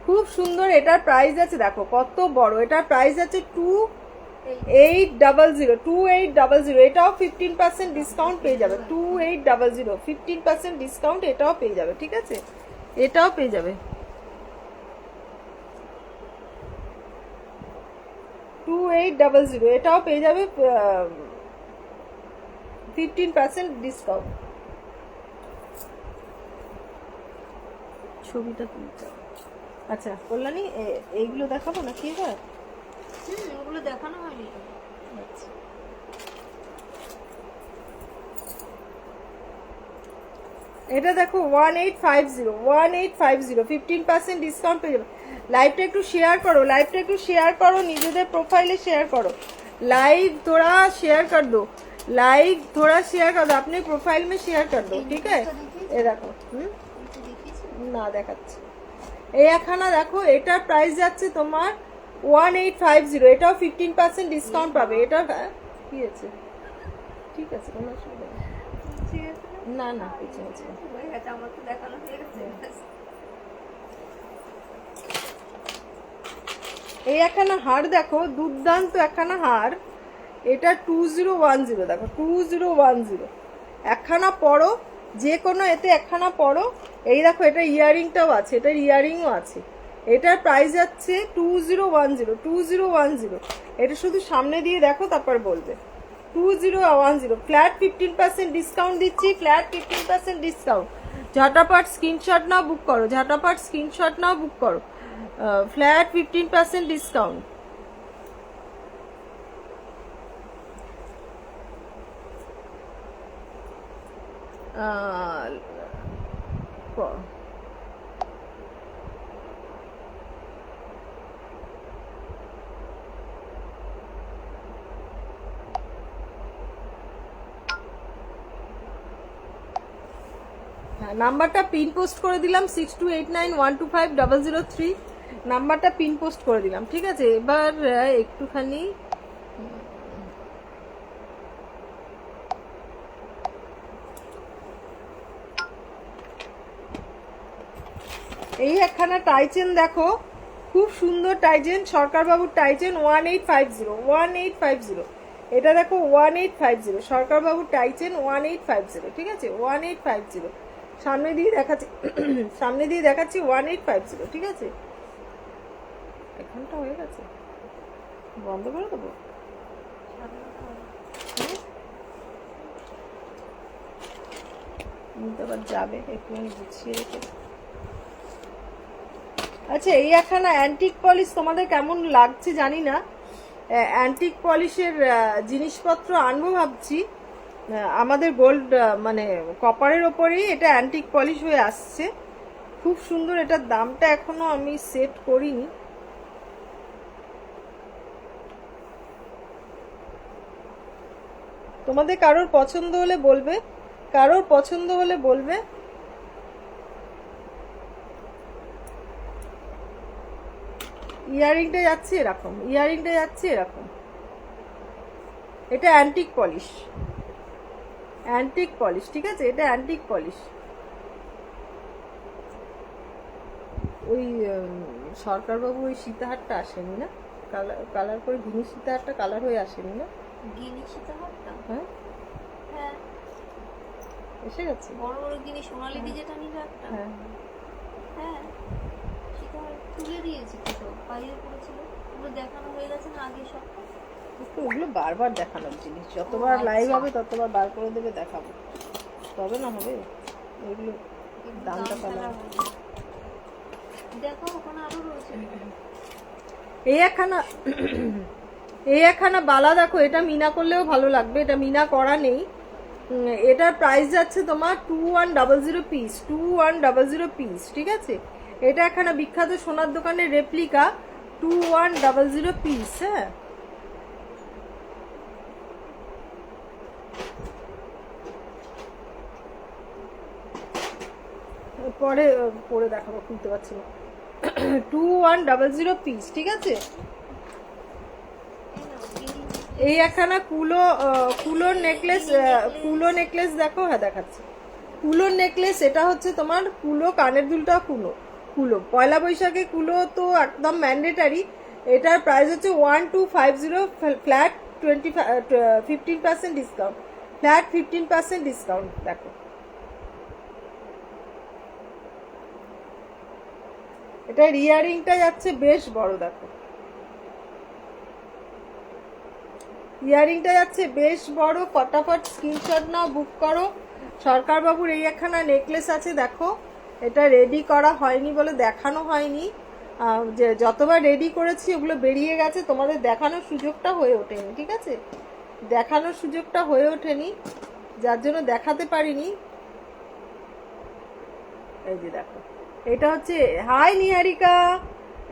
খুব সুন্দর। এটার প্রাইস আছে দেখো কত বড়, এটার প্রাইস আছে 2800। এটাও 15% ডিসকাউন্ট পেয়ে যাবে। 2800 15% ডিসকাউন্ট এটাও পেয়ে যাবে। ঠিক আছে, এটাও পেয়ে যাবে 2800। এটাও পেয়ে যাবে 15% ডিসকাউন্ট। ছবিটা তুলতে, আচ্ছা কল্যাণী এইগুলো দেখাবো না কি হয়? ওগুলো দেখানো হয়নি। আচ্ছা, এটা দেখো 1850 15% ডিসকাউন্ট পেয়ে যাবে। লাইভটা একটু শেয়ার করো, লাইভটা একটু শেয়ার করো, নিজেদের প্রোফাইলে শেয়ার করো। लाइव थोड़ा शेयर कर दो, लाइव थोड़ा शेयर कर दो, अपने प्रोफाइल में शेयर कर दो। ठीक है, ये देखो না দেখাচ্ছি। এই একখানা দেখো, এটার প্রাইস যাচ্ছে তোমার 1850। এটাও 15% ডিসকাউন্ট পাবে। এটা কি আছে? ঠিক আছে, কোনো অসুবিধা নেই। না না কিছু আছে, আমার তো দেখানো হয়ে গেছে। এই একখানা হার দেখো, দুর্দান্ত একখানা হার। এটা 2010। দেখো 2010 একখানা পরো, যে কোনো এতে একখানা পরো। এই দেখো এটা ইয়াররিংটাও আছে, এটার ইয়াররিংও আছে। এটার প্রাইস যাচ্ছে 2010 এটা শুধু সামনে দিয়ে দেখো তারপর বলবে। 2010 ফ্ল্যাট 15% ডিসকাউন্ট দিচ্ছি, ফ্ল্যাট 15% ডিসকাউন্ট। ঝটাপট স্ক্রিনশট নাও, বুক করো, ঝটাপট স্ক্রিনশট নাও, বুক করো। Flat 15% discount. নাম্বারটা পিন পোস্ট করে দিলাম 6289125003 নাম্বারটা পিন পোস্ট করে দিলাম, ঠিক আছে। এবার একটুখানি এই একখানা টাইচেন দেখো, খুব সুন্দর টাইচেন, সরকারবাবুর টাইচেন 1850 এটা দেখো 1850 সরকারবাবুর টাইচেন 1850, ঠিক আছে 1850। সামনে দিয়ে দেখাচ্ছি 1850, ঠিক আছে। এখনটা হয়ে গেছে, বন্ধ করে দেবো। আবার যাবে, একটুখানি গুছিয়ে রেখে। আচ্ছা, এই একখানা অ্যান্টিক পলিশ তোমাদের কেমন লাগছে জানি না। অ্যান্টিক পলিশের জিনিসপত্র আনবো ভাবছি। আমাদের গোল্ড মানে কপারের ওপরেই এটা অ্যান্টিক পলিশ হয়ে আসছে, খুব সুন্দর। এটার দামটা এখনো আমি সেট করিনি। তোমাদের কারোর পছন্দ হলে বলবে, কারোর পছন্দ হলে বলবে। ইয়াররিংটা যাচ্ছে এরকম, ইয়াররিংটা যাচ্ছে এরকম। এটা অ্যান্টিক পলিশ, অ্যান্টিক পলিশ, ঠিক আছে, এটা অ্যান্টিক পলিশ। ওই সরকারবাবু ওই সীতাহারটা আসেনি না, কালার করে গিনি সীতাহারটা কালার হয়ে আসেনি না, গিনি সীতাহারটা হ্যাঁ হ্যাঁ এসে গেছে, বড় বড় গিনি সোনালি ডিজেটা নিল একটা, হ্যাঁ হ্যাঁ সীতাহার তুলে দিয়েছি তো, সব বাইরে পড়েছিল, ওগুলো দেখানো হয়ে গেছে না আগে সব। একটু ওগুলো বারবার দেখানোর জিনিস, যতবার লাইভ হবে ততবার বার করে দেবে, দেখাবো, তবে না হবে ওইগুলো দামটা পালা। দেখো ওখানে আরো রয়েছে। এই একখানা বালা দেখো, এটা মিনা করলেও ভালো লাগবে, এটা মিনা করা নেই। এটার প্রাইস যাচ্ছে তোমার 2100 পিস, 2100 পিস, ঠিক আছে। এটা একখানা বিখ্যাত সোনার দোকানের রেপ্লিকা 2100 পিস, হ্যাঁ। পরে পরে দেখাবো, খুলতে পারছি না। 2100 পিস, ঠিক আছে। এই একখানা কুলোর নেকলেস দেখো, হ্যাঁ দেখাচ্ছি। কুলোর নেকলেস, এটা হচ্ছে তোমার কুলো, কানের দুলটা কুলো। পয়লা বৈশাখে কুলো তো একদম ম্যান্ডেটারি। এটার প্রাইস হচ্ছে 1250, ফ্ল্যাট 15% ডিসকাউন্ট, ফ্ল্যাট 15% ডিসকাউন্ট। দেখো এটার ইয়াররিংটা যাচ্ছে বেশ বড়, দেখো ইয়াররিংটা যাচ্ছে বেশ বড়। ফটাফট স্ক্রিনশট নাও, বুক করো। সরকারবাবুর এই একখানা নেকলেস আছে দেখো, এটা রেডি করা হয়নি বলে দেখানো হয়নি, যে যতবার রেডি করেছি ওগুলো বেরিয়ে গেছে, তোমাদের দেখানোর সুযোগটা হয়ে ওঠেনি, ঠিক আছে, দেখানোর সুযোগটা হয়ে ওঠেনি, যার জন্য দেখাতে পারিনি। এই যে দেখো, এটা হচ্ছে, হাই নিহারিকা,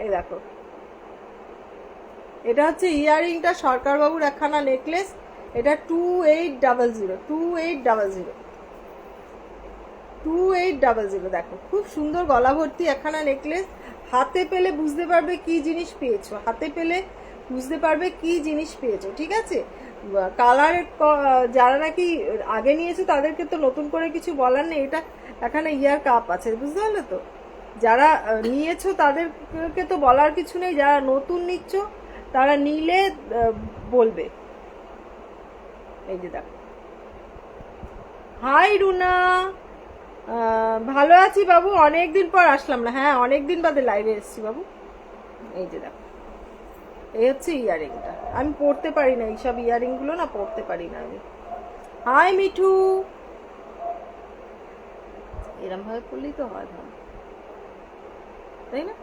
এই দেখো এটা হচ্ছে ইয়াররিংটা, সরকারবাবুর একখানা নেকলেস। এটা 2800 দেখো, খুব সুন্দর গলা ভর্তি একখানা নেকলেস। হাতে পেলে বুঝতে পারবে কি জিনিস পেয়েছো, হাতে পেলে বুঝতে পারবে কি জিনিস পেয়েছো, ঠিক আছে। কালার যারা নাকি আগে নিয়েছে তাদেরকে তো নতুন করে কিছু বলার নেই। এটা এখানে ইয়ার কাপ আছে, বুঝতে পারলে তো। যারা নিয়েছো তাদেরকে তো বলার কিছু নেই, যারা নতুন নিচ্ছ তারা নিলে বলবে। এই যে দেখো, হাই রুনা, ভালো আছি বাবু, অনেকদিন পর আসলাম না। হ্যাঁ, অনেকদিন বাদে লাইভে এসেছি বাবু। এই যে দেখো, এই হচ্ছে ইয়ারিংটা। আমি পড়তে পারি না এইসব ইয়ারিং গুলো, না পড়তে পারি না আমি। হাই মিঠু, এরম ভাবে পড়লেই তো হয় ভালো, তাই না?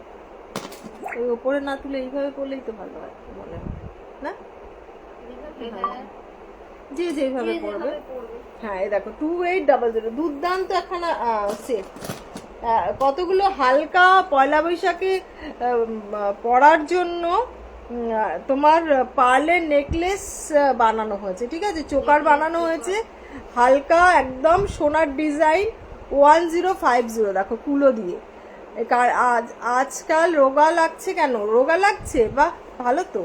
ওই ওপরে না তুলে এইভাবে পড়লেই তো ভালো হয় মনে হয়, না? যে যেভাবে পড়বে। হ্যাঁ, এই দেখো 2800, দুর্দান্ত একখানা সেট। কতগুলো হালকা পয়লা বৈশাখে পরার জন্য তোমার পার্লের নেকলেস বানানো হয়েছে, ঠিক আছে? চোকার বানানো হয়েছে হালকা একদম সোনার ডিজাইন 1050, দেখো কুলো দিয়ে। আজকাল রোগা লাগছে কেন? রোগা লাগছে, বাহ ভালো তো।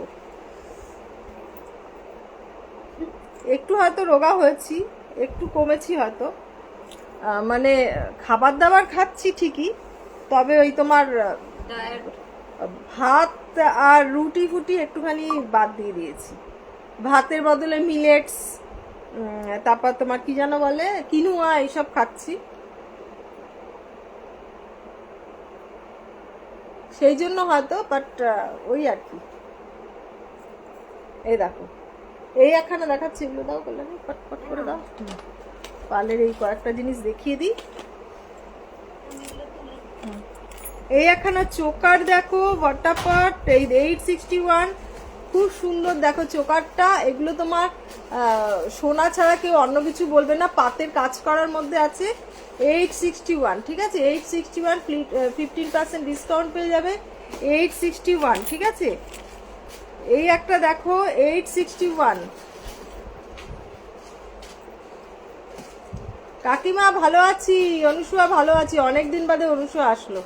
একটু হয়তো রোগা হয়েছি, একটু কমেছি হয়তো, মানে খাবার দাবার খাচ্ছি ঠিকই, তবে ওই তোমার ভাত আর রুটি ফুটি একটুখানি বাদ দিয়ে দিয়েছি। ভাতের বদলে মিলেটস, তারপর তোমার কি যেন বলে কিনুয়া, এইসব খাচ্ছি। সেই জন্য হয়তো, বাট ওই আর কি। এই দেখো, এই একখানা দেখাচ্ছি, এগুলো দাও কল্যাণী, ফটফট করে দাও। পার্লের এই কয়েকটা জিনিস দেখিয়ে দিই। এই একখানা চোকার দেখো, ওয়াটারপাট, এই 861, খুব সুন্দর দেখো চোকারটা। এগুলো তোমার সোনা ছাড়া কেউ অন্য কিছু বলবে না, পাতের কাজ করার মধ্যে আছে। 861, ঠিক আছে? 861, 15% ডিসকাউন্ট পেয়ে যাবে। 861, ঠিক আছে? এই একটা দেখো 861। কাকিমা ভালো আছি, অনুসুয়া ভালো আছি, অনেকদিন বাদে অনুসুয়া আসলো।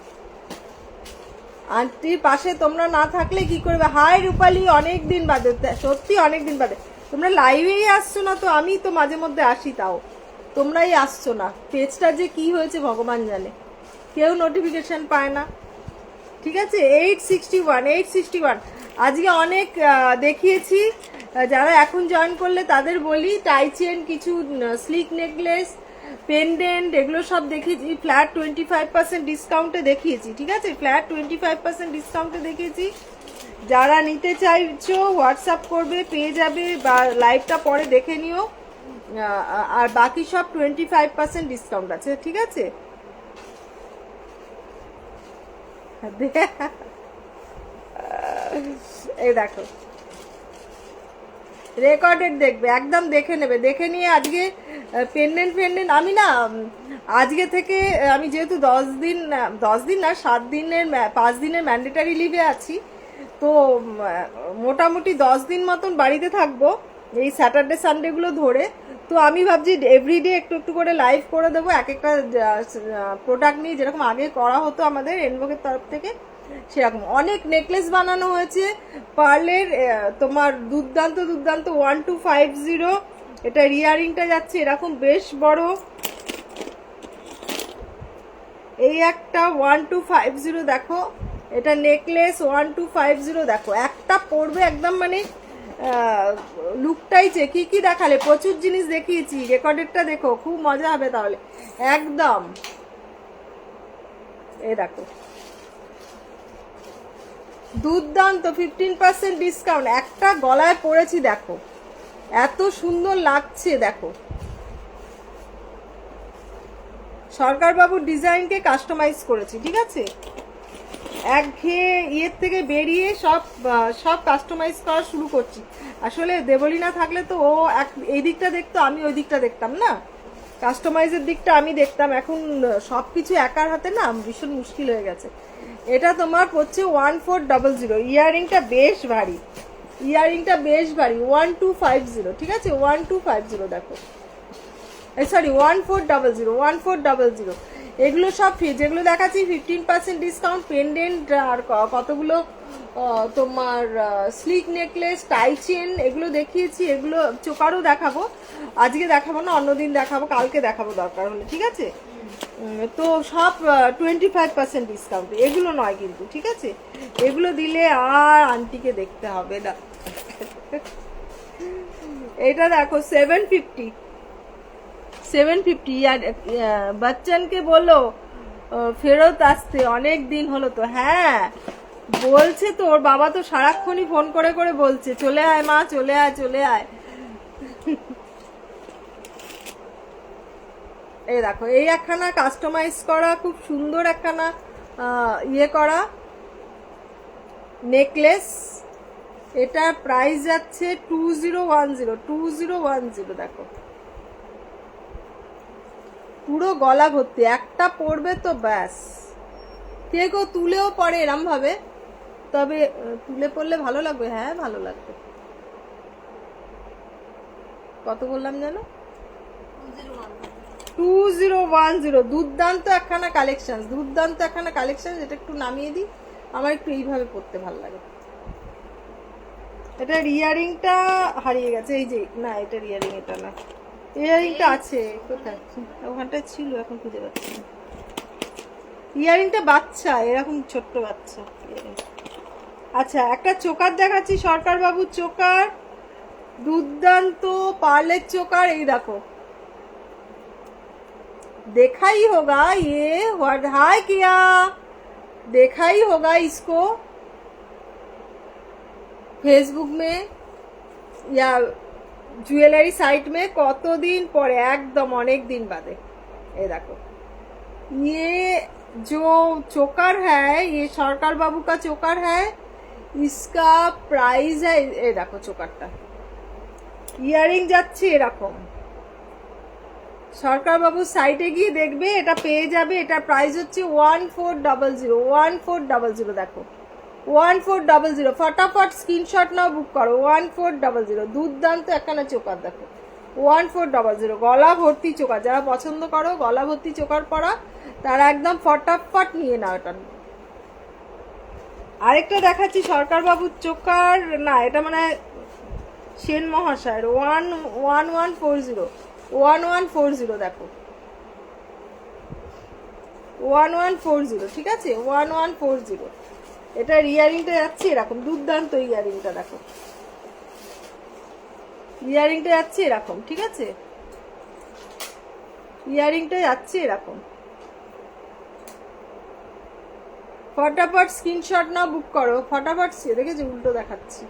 আন্টির পাশে তোমরা না থাকলে কি করবে? হাই রূপালী, অনেকদিন বাদে, সত্যি অনেকদিন বাদে। তোমরা লাইভেই আসছো না তো, আমি তো মাঝে মধ্যে আসি, তাও তোমরাই আসছো না। পেজটা যে কি হয়েছে ভগবান জানে, কেউ নোটিফিকেশন পায় না, ঠিক আছে? 861। আজকে অনেক দেখিয়েছি, যারা এখন জয়েন করলে তাদের বলি, টাই চেন, কিছু স্লিক নেকলেস, পেন্ডেন্ট, এগুলো সব দেখিয়েছি ফ্ল্যাট 25% ডিসকাউন্টে দেখিয়েছি, ঠিক আছে? ফ্ল্যাট 25% ডিসকাউন্টে দেখিয়েছি। যারা নিতে চাইছো হোয়াটসঅ্যাপ করবে, পেয়ে যাবে, বা লাইভটা পরে দেখে নিও। আর বাকি সব 25% ডিসকাউন্ট আছে, ঠিক আছে? এই দেখো, রেকর্ডেড দেখবে, একদম দেখে নেবে, দেখে নিয়ে আজকে পেন্ডেন্ট আমি না আজকে থেকে, আমি যেহেতু 10 দিন না 7 দিনের 5 দিনের ম্যান্ডেটারি লিভে আছি, তো মোটামুটি 10 দিন মতন বাড়িতে থাকবো এই স্যাটারডে সানডেগুলো ধরে। তো আমি ভাবছি এভরিডে একটু একটু করে লাইভ করে দেবো, এক একটা প্রোডাক্ট নিয়ে, যেরকম আগে করা হতো আমাদের এনভোগের তরফ থেকে। সেরকম অনেক নেকলেস বানানো হয়েছে পার্লের, তোমার দুর্দান্ত 1250। এটা রিয়ারিংটা যাচ্ছে এরকম বেশ বড়। এই একটা 1250 দেখো, এটা নেকলেস 1250 দেখো, একটা পড়বে একদম, মানে লুকটাই কি কি দেখালে, প্রচুর জিনিস দেখিয়েছি। রেকর্ডেডটা দেখো, খুব মজা হবে তাহলে একদম। এই দেখো দুর্দান্ত 15% ডিসকাউন্ট, একটা গলায় পরেছি দেখো, এত সুন্দর লাগছে দেখো। সরকারবাবুর ডিজাইনকে কাস্টমাইজ করেছি, ঠিক আছে? একঘেয়ে ইয়ের থেকে বেরিয়ে সব কাস্টমাইজ করা শুরু করছি। আসলে দেবলীনা থাকলে তো ও এই দিকটা দেখতো, আমি ওই দিকটা দেখতাম না, কাস্টমাইজের দিকটা আমি দেখতাম। এখন সবকিছু একার হাতে না, ভীষণ মুশকিল হয়ে গেছে। এটা তোমার হচ্ছে 1400। ইয়ারিংটা বেশ ভারী, 1250, ঠিক আছে? 1250 দেখো, সরি 1400। এগুলো সব যেগুলো দেখাচ্ছি 15% ডিসকাউন্ট। পেন্ডেন্ট আর কতগুলো তোমার স্লিক নেকলেস, টাই চেন, এগুলো দেখিয়েছি। এগুলো চোকারও দেখাবো, আজকে দেখাবো না, অন্যদিন দেখাবো, কালকে দেখাবো দরকার হলে, ঠিক আছে? তো সব 25% ডিসকাউন্ট, এগুলো নয় কিন্তু, ঠিক আছে? এগুলো দিলে আর আন্টিকে দেখতে হবে না। এটা দেখো 750, 750। আর বচ্চনকে বলো ফেরত আসতে, অনেক দিন হলো তো। হ্যাঁ বলছে তো, ওর বাবা তো সারাক্ষণই ফোন করে করে বলছে চলে আয় মা, চলে আয় চলে আয়। এই দেখো, এই একখানা কাস্টমাইজ করা খুব সুন্দর একখানা ইয়ে করা নেকলেস। এটা প্রাইস যাচ্ছে 2010, 2010। দেখো পুরো গলা ভর্তি, একটা পরবে তো ব্যাস। কে কেউ তুলেও পরে এরম ভাবে, তবে তুলে পরলে ভালো লাগবে। হ্যাঁ ভালো লাগবে। কত বললাম জানো? 2010। দুর্দান্ত একখানা কালেকশন, দুর্দান্ত একখানা কালেকশন। এটা একটু নামিয়ে দিই, আমার একটু এইভাবে পরতে ভালো লাগে। এটার ইয়ারিংটা হারিয়ে গেছে, এই যে না, এটার ইয়ারিং এটা না, ইয়ারিংটা আছে কোথায়, ওখানটায় ছিল, এখন খুঁজে পাচ্ছি না। ইয়ারিংটা বাচ্চা, এরকম ছোট্ট বাচ্চা। আচ্ছা একটা চোকার দেখাচ্ছি, সরকার বাবুর চোকার, দুর্দান্ত পার্লের চোকার। এই দেখো, देखा ही होगा ये, व्हाट हाय किया, देखा ही होगा इसको फेसबुक में या ज्वेलरी साइट में। কতদিন পরে, একদম অনেক দিন বাদে। ये देखो, ये जो चोकर है, ये सरकार बाबू का चोकर है। इसका प्राइस है, ये देखो चोकरটা, ইয়ারিং যাচ্ছে এরকম। সরকার বাবু সাইটে গিয়ে দেখবে, এটা পেয়ে যাবে। এটা প্রাইস হচ্ছে 1400, 1400। দেখো 1400, ফটাফট স্ক্রিনশট নাও, বুক করো। 1400, দুর্দান্ত একখানা চোকার। দেখো 1400, গলা ভর্তি চোকার। যারা পছন্দ করো গলা ভর্তি চোকার পরা, তারা একদম ফটাফট নিয়ে নাও এটা। আরেকটা দেখাচ্ছি সরকার বাবুর চোকার, না এটা মানে সেন মহাশয়ের। 1140, 1140। দেখো 1140, ঠিক আছে 1140। এটার ইয়ারিংটা যাচ্ছে এরকম, দুর্দান্ত ইয়ারিংটা। দেখো ইয়ারিংটা যাচ্ছে এরকম, ঠিক আছে, ইয়ারিংটা যাচ্ছে এরকম। ফটাফট স্ক্রিনশট নাও, বুক করো ফটাফট। দেখেছো উল্টো দেখাচ্ছি,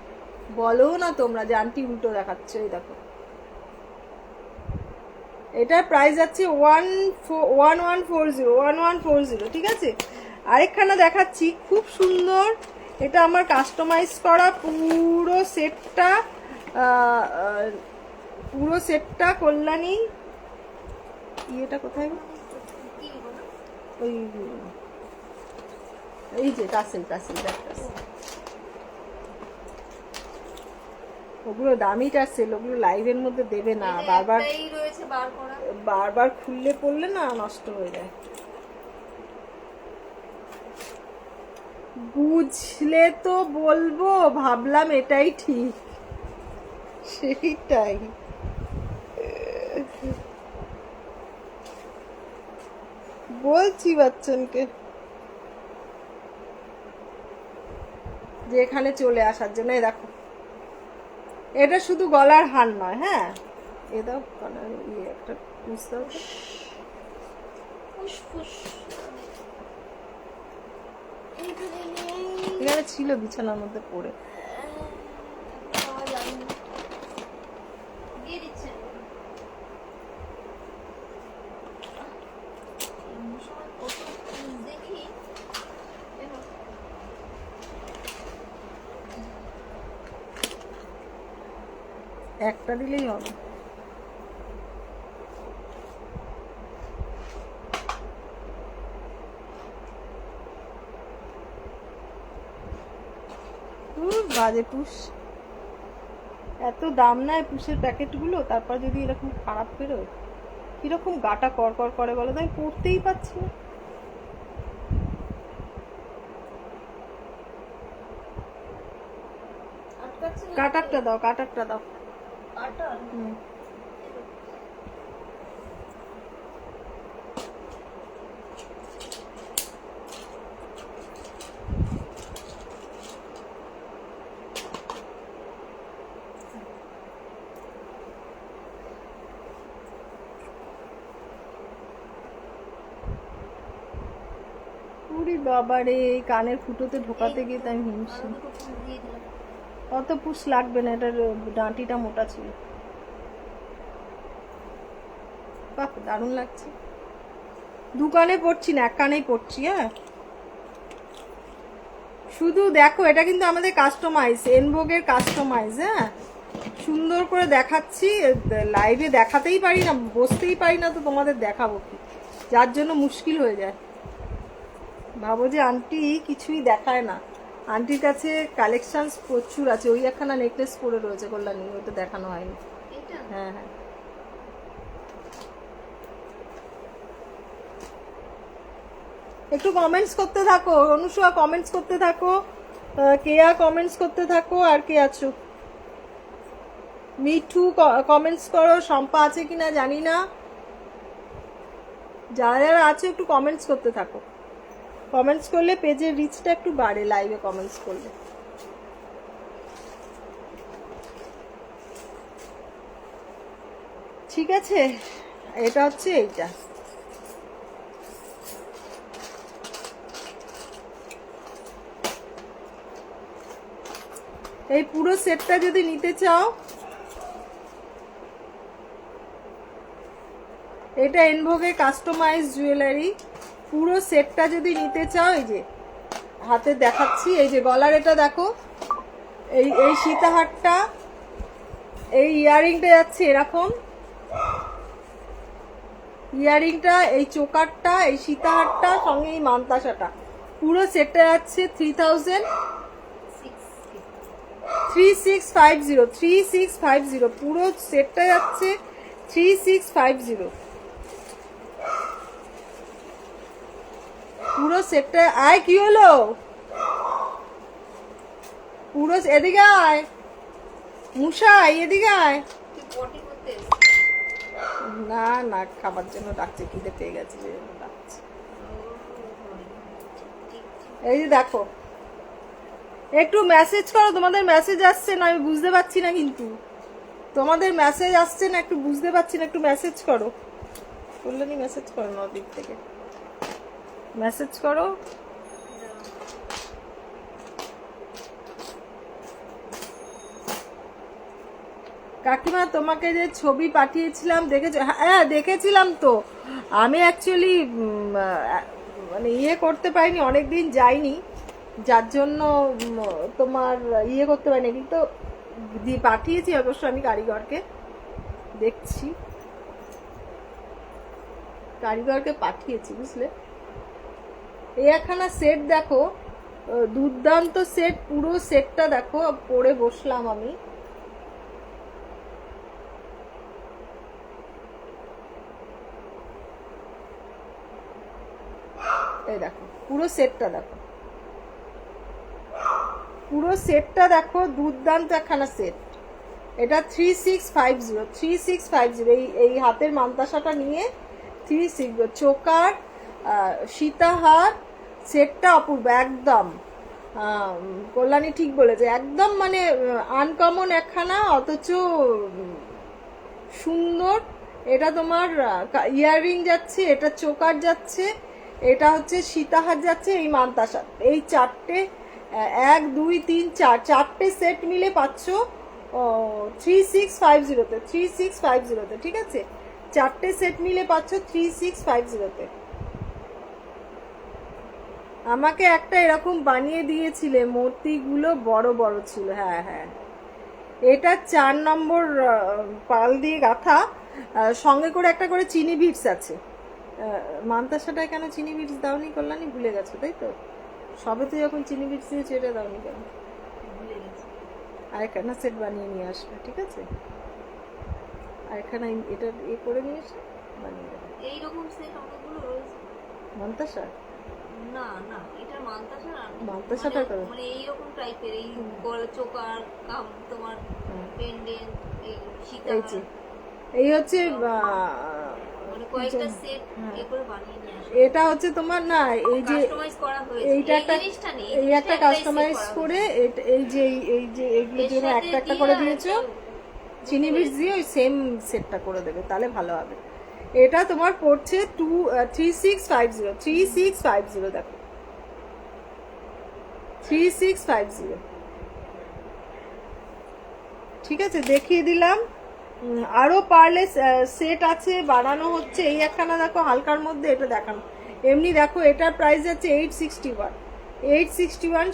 বলো না তোমরা যে আন্টি উল্টো দেখাচ্ছে। এই দেখো, এটার প্রাইস আছে 1140, ঠিক আছে। আরেকখানা দেখাচ্ছি খুব সুন্দর, এটা আমার কাস্টমাইজ করা পুরো সেটটা, পুরো সেটটা কল্যাণী। ইয়েটা কোথায়, ওই এই যে টাসেল, ওগুলো দামি টাসেল, ওগুলো লাইভের মধ্যে দেবে না, বারবার খুললে পড়লে না নষ্ট হয়ে যায়। বুঝলে তো বলবো, ভাবলাম এটাই ঠিক, সেইটাই। বলছি বাচ্চনকে যে এখানে চলে আসার জন্য। দেখো এটা শুধু গলার হার নয়, হ্যাঁ এ দাও গলার ইয়ে একটা পুষ দাও, এখানে ছিল বিছানার মধ্যে পড়ে। একটা দিলেই হবে। বাজে পুষ, এত দাম নেয় পুষের প্যাকেটগুলো, তারপর যদি এরকম খারাপ বেরোয়, কিরকম গাটা কর কর করে বলো তো, আমি পড়তেই পারছি না। কাটারটা দাও, কাটারটা দাও। ওরে বাবা রে, এই কানের ফুটোতে ঢোকাতে গিয়ে তো আমি হিমশি। আরো দুটো ফুল দিয়ে দিলাম। অত পুষ লাগবে না, এটার ডাঁটিটা মোটা ছিল। বাহ, দারুণ লাগছে। দু কানে পড়ছি না, এক কানেই পড়ছি। হ্যাঁ, শুধু দেখো, এটা কিন্তু আমাদের কাস্টমাইজ, এনভোগের কাস্টমাইজ। হ্যাঁ, সুন্দর করে দেখাচ্ছি, লাইভে দেখাতেই পারি না, বসতেই পারি না, তো তোমাদের দেখাবো কি, যার জন্য মুশকিল হয়ে যায়। ভাবো যে আন্টি কিছুই দেখায় না, আন্টির কাছে কালেকশন প্রচুর আছে। ওই একখানা নেকলেস পরে রয়েছে কল্যাণী, ওইটা দেখানো হয়নি। এটা হ্যাঁ হ্যাঁ, একটু কমেন্টস করতে থাকো অনুষা, কমেন্টস করতে থাকো, কেয়া কমেন্টস করতে থাকো, আর কে আছো, মিঠু কমেন্টস করো, শম্পা আছে কিনা জানি না, যারা যারা আছে একটু কমেন্টস করতে থাকো। কমেন্টস করলে পেজের রিচটা একটু বাড়ে, লাইভে কমেন্টস করলে। ঠিক আছে, এটা হচ্ছে এইটা। এই পুরো সেটটা যদি নিতে চাও, এটা এনভোগের কাস্টমাইজ জুয়েলারি, পুরো সেটটা যদি নিতে চাও, এই যে হাতে দেখাচ্ছি, এই যে গলার এটা দেখো, এই এই সীতাহারটা, এই ইয়াররিংটা যাচ্ছে এরকম, ইয়াররিংটা, এই চোকারটা, এই সীতাহারটা, সঙ্গে এই মান্তাসাটা, পুরো সেটটা যাচ্ছে 3650, পুরো সেটটা যাচ্ছে 3650, পুরো সেটটা। আয়, কি হলো, পুরো এদিকে আয়, মুশাই এদিকে আয়। কি পটি করতে না না, খাবার জন্য ডাকছে, খিদে পেয়ে গেছে যে জন্য ডাকছে। এই যে দেখো, একটু মেসেজ করো, তোমাদের মেসেজ আসছে না, আমি বুঝতে পারছি না, কিন্তু তোমাদের মেসেজ আসছে না, একটু বুঝতে পারছি না, একটু মেসেজ করো। কল্যাণী মেসেজ করো না দিক থেকে, মেসেজ করো। কাকিমা, তোমাকে যে ছবি পাঠিয়েছিলাম দেখেছো? হ্যাঁ দেখেছিলাম তো, আমি অ্যাকচুয়ালি মানে ইয়ে করতে পারিনি, অনেকদিন যাইনি, যার জন্য তোমার ইয়ে করতে পারিনি, কিন্তু পাঠিয়েছি অবশ্য আমি কারিগরকে, দেখছি, কারিগরকে পাঠিয়েছি, বুঝলে। এই একখানা সেট দেখো, দুর্দান্ত সেট, পুরো সেটটা দেখো, পরে বসলাম আমি। এই দেখো, পুরো সেটটা দেখো, পুরো সেটটা দেখো, দুর্দান্ত একখানা সেট। এটা 3650, এই হাতের মান্তাসাটা নিয়ে 36, চোকার, সীতাহার, সেটটা অপূর্ব একদম। কল্যাণী ঠিক বলেছে, একদম মানে আনকমন একখানা, অথচ সুন্দর। এটা তোমার ইয়াররিং যাচ্ছে, এটা চোকার যাচ্ছে, এটা হচ্ছে সীতাহার যাচ্ছে, এই মান্তাসা, এই চারটে, 1 2 3 4, চারটে সেট মিলে পাচ্ছ 3650-তে, 3650-তে, ঠিক আছে, চারটে সেট মিলে পাচ্ছ 3650-তে। আমাকে একটা এরকম বানিয়ে দিয়েছিলে, মূর্তিগুলো বড় বড় ছিল। হ্যাঁ হ্যাঁ, এটা 4 নম্বর পাল দিয়ে গাঁথা, সঙ্গে করে একটা করে চিনি বিটস আছে। মান্তাসাটায় কেন চিনি বিটস দাওনি কল্যাণী? ভুলে গেছো তাই তো, সবে তো যখন চিনি বিটস দিয়েছে, এটা দাওনি কেন? ভুলে গেছি। আরেকখানা সেট বানিয়ে নিয়ে আসবে, ঠিক আছে, আরেকখানা এটা এ করে নিয়ে এসে বানিয়ে দেবে। এইরকম সেট অনেকগুলো রয়েছে। মান্তাসা, না না, এটা মান্তাসা না, মান্তাসাটা করো, মানে এইরকম টাইপের, এই গলা, চোকার, তোমার পেন্ডেন্ট, এই এই সীতাহার, যে এই হচ্ছে মানে কয়েকটা সেট এ করে বানিয়ে নিয়ে আসে। এটা হচ্ছে তোমার, না এই যে কাস্টমাইজ করা হয়েছে, এইটা একটা, জিনিসটা নেই, এই একটা কাস্টমাইজ করে, এই যে এইগুলোর জন্য একটা একটা করে দিয়েছো, চিনি বিটস দিয়ে ওই সেম সেটটা করে দেবে, তাহলে ভালো হবে। এটা তোমার পড়ছে 3650, 3650, দেখো 3650। ঠিক আছে, দেখিয়ে দিলাম। আরো পারলে সেট আছে, বানানো হচ্ছে। এই একখানা দেখো হালকার মধ্যে, এটা দেখানো। এমনি দেখো এটার প্রাইস আছে 861। 861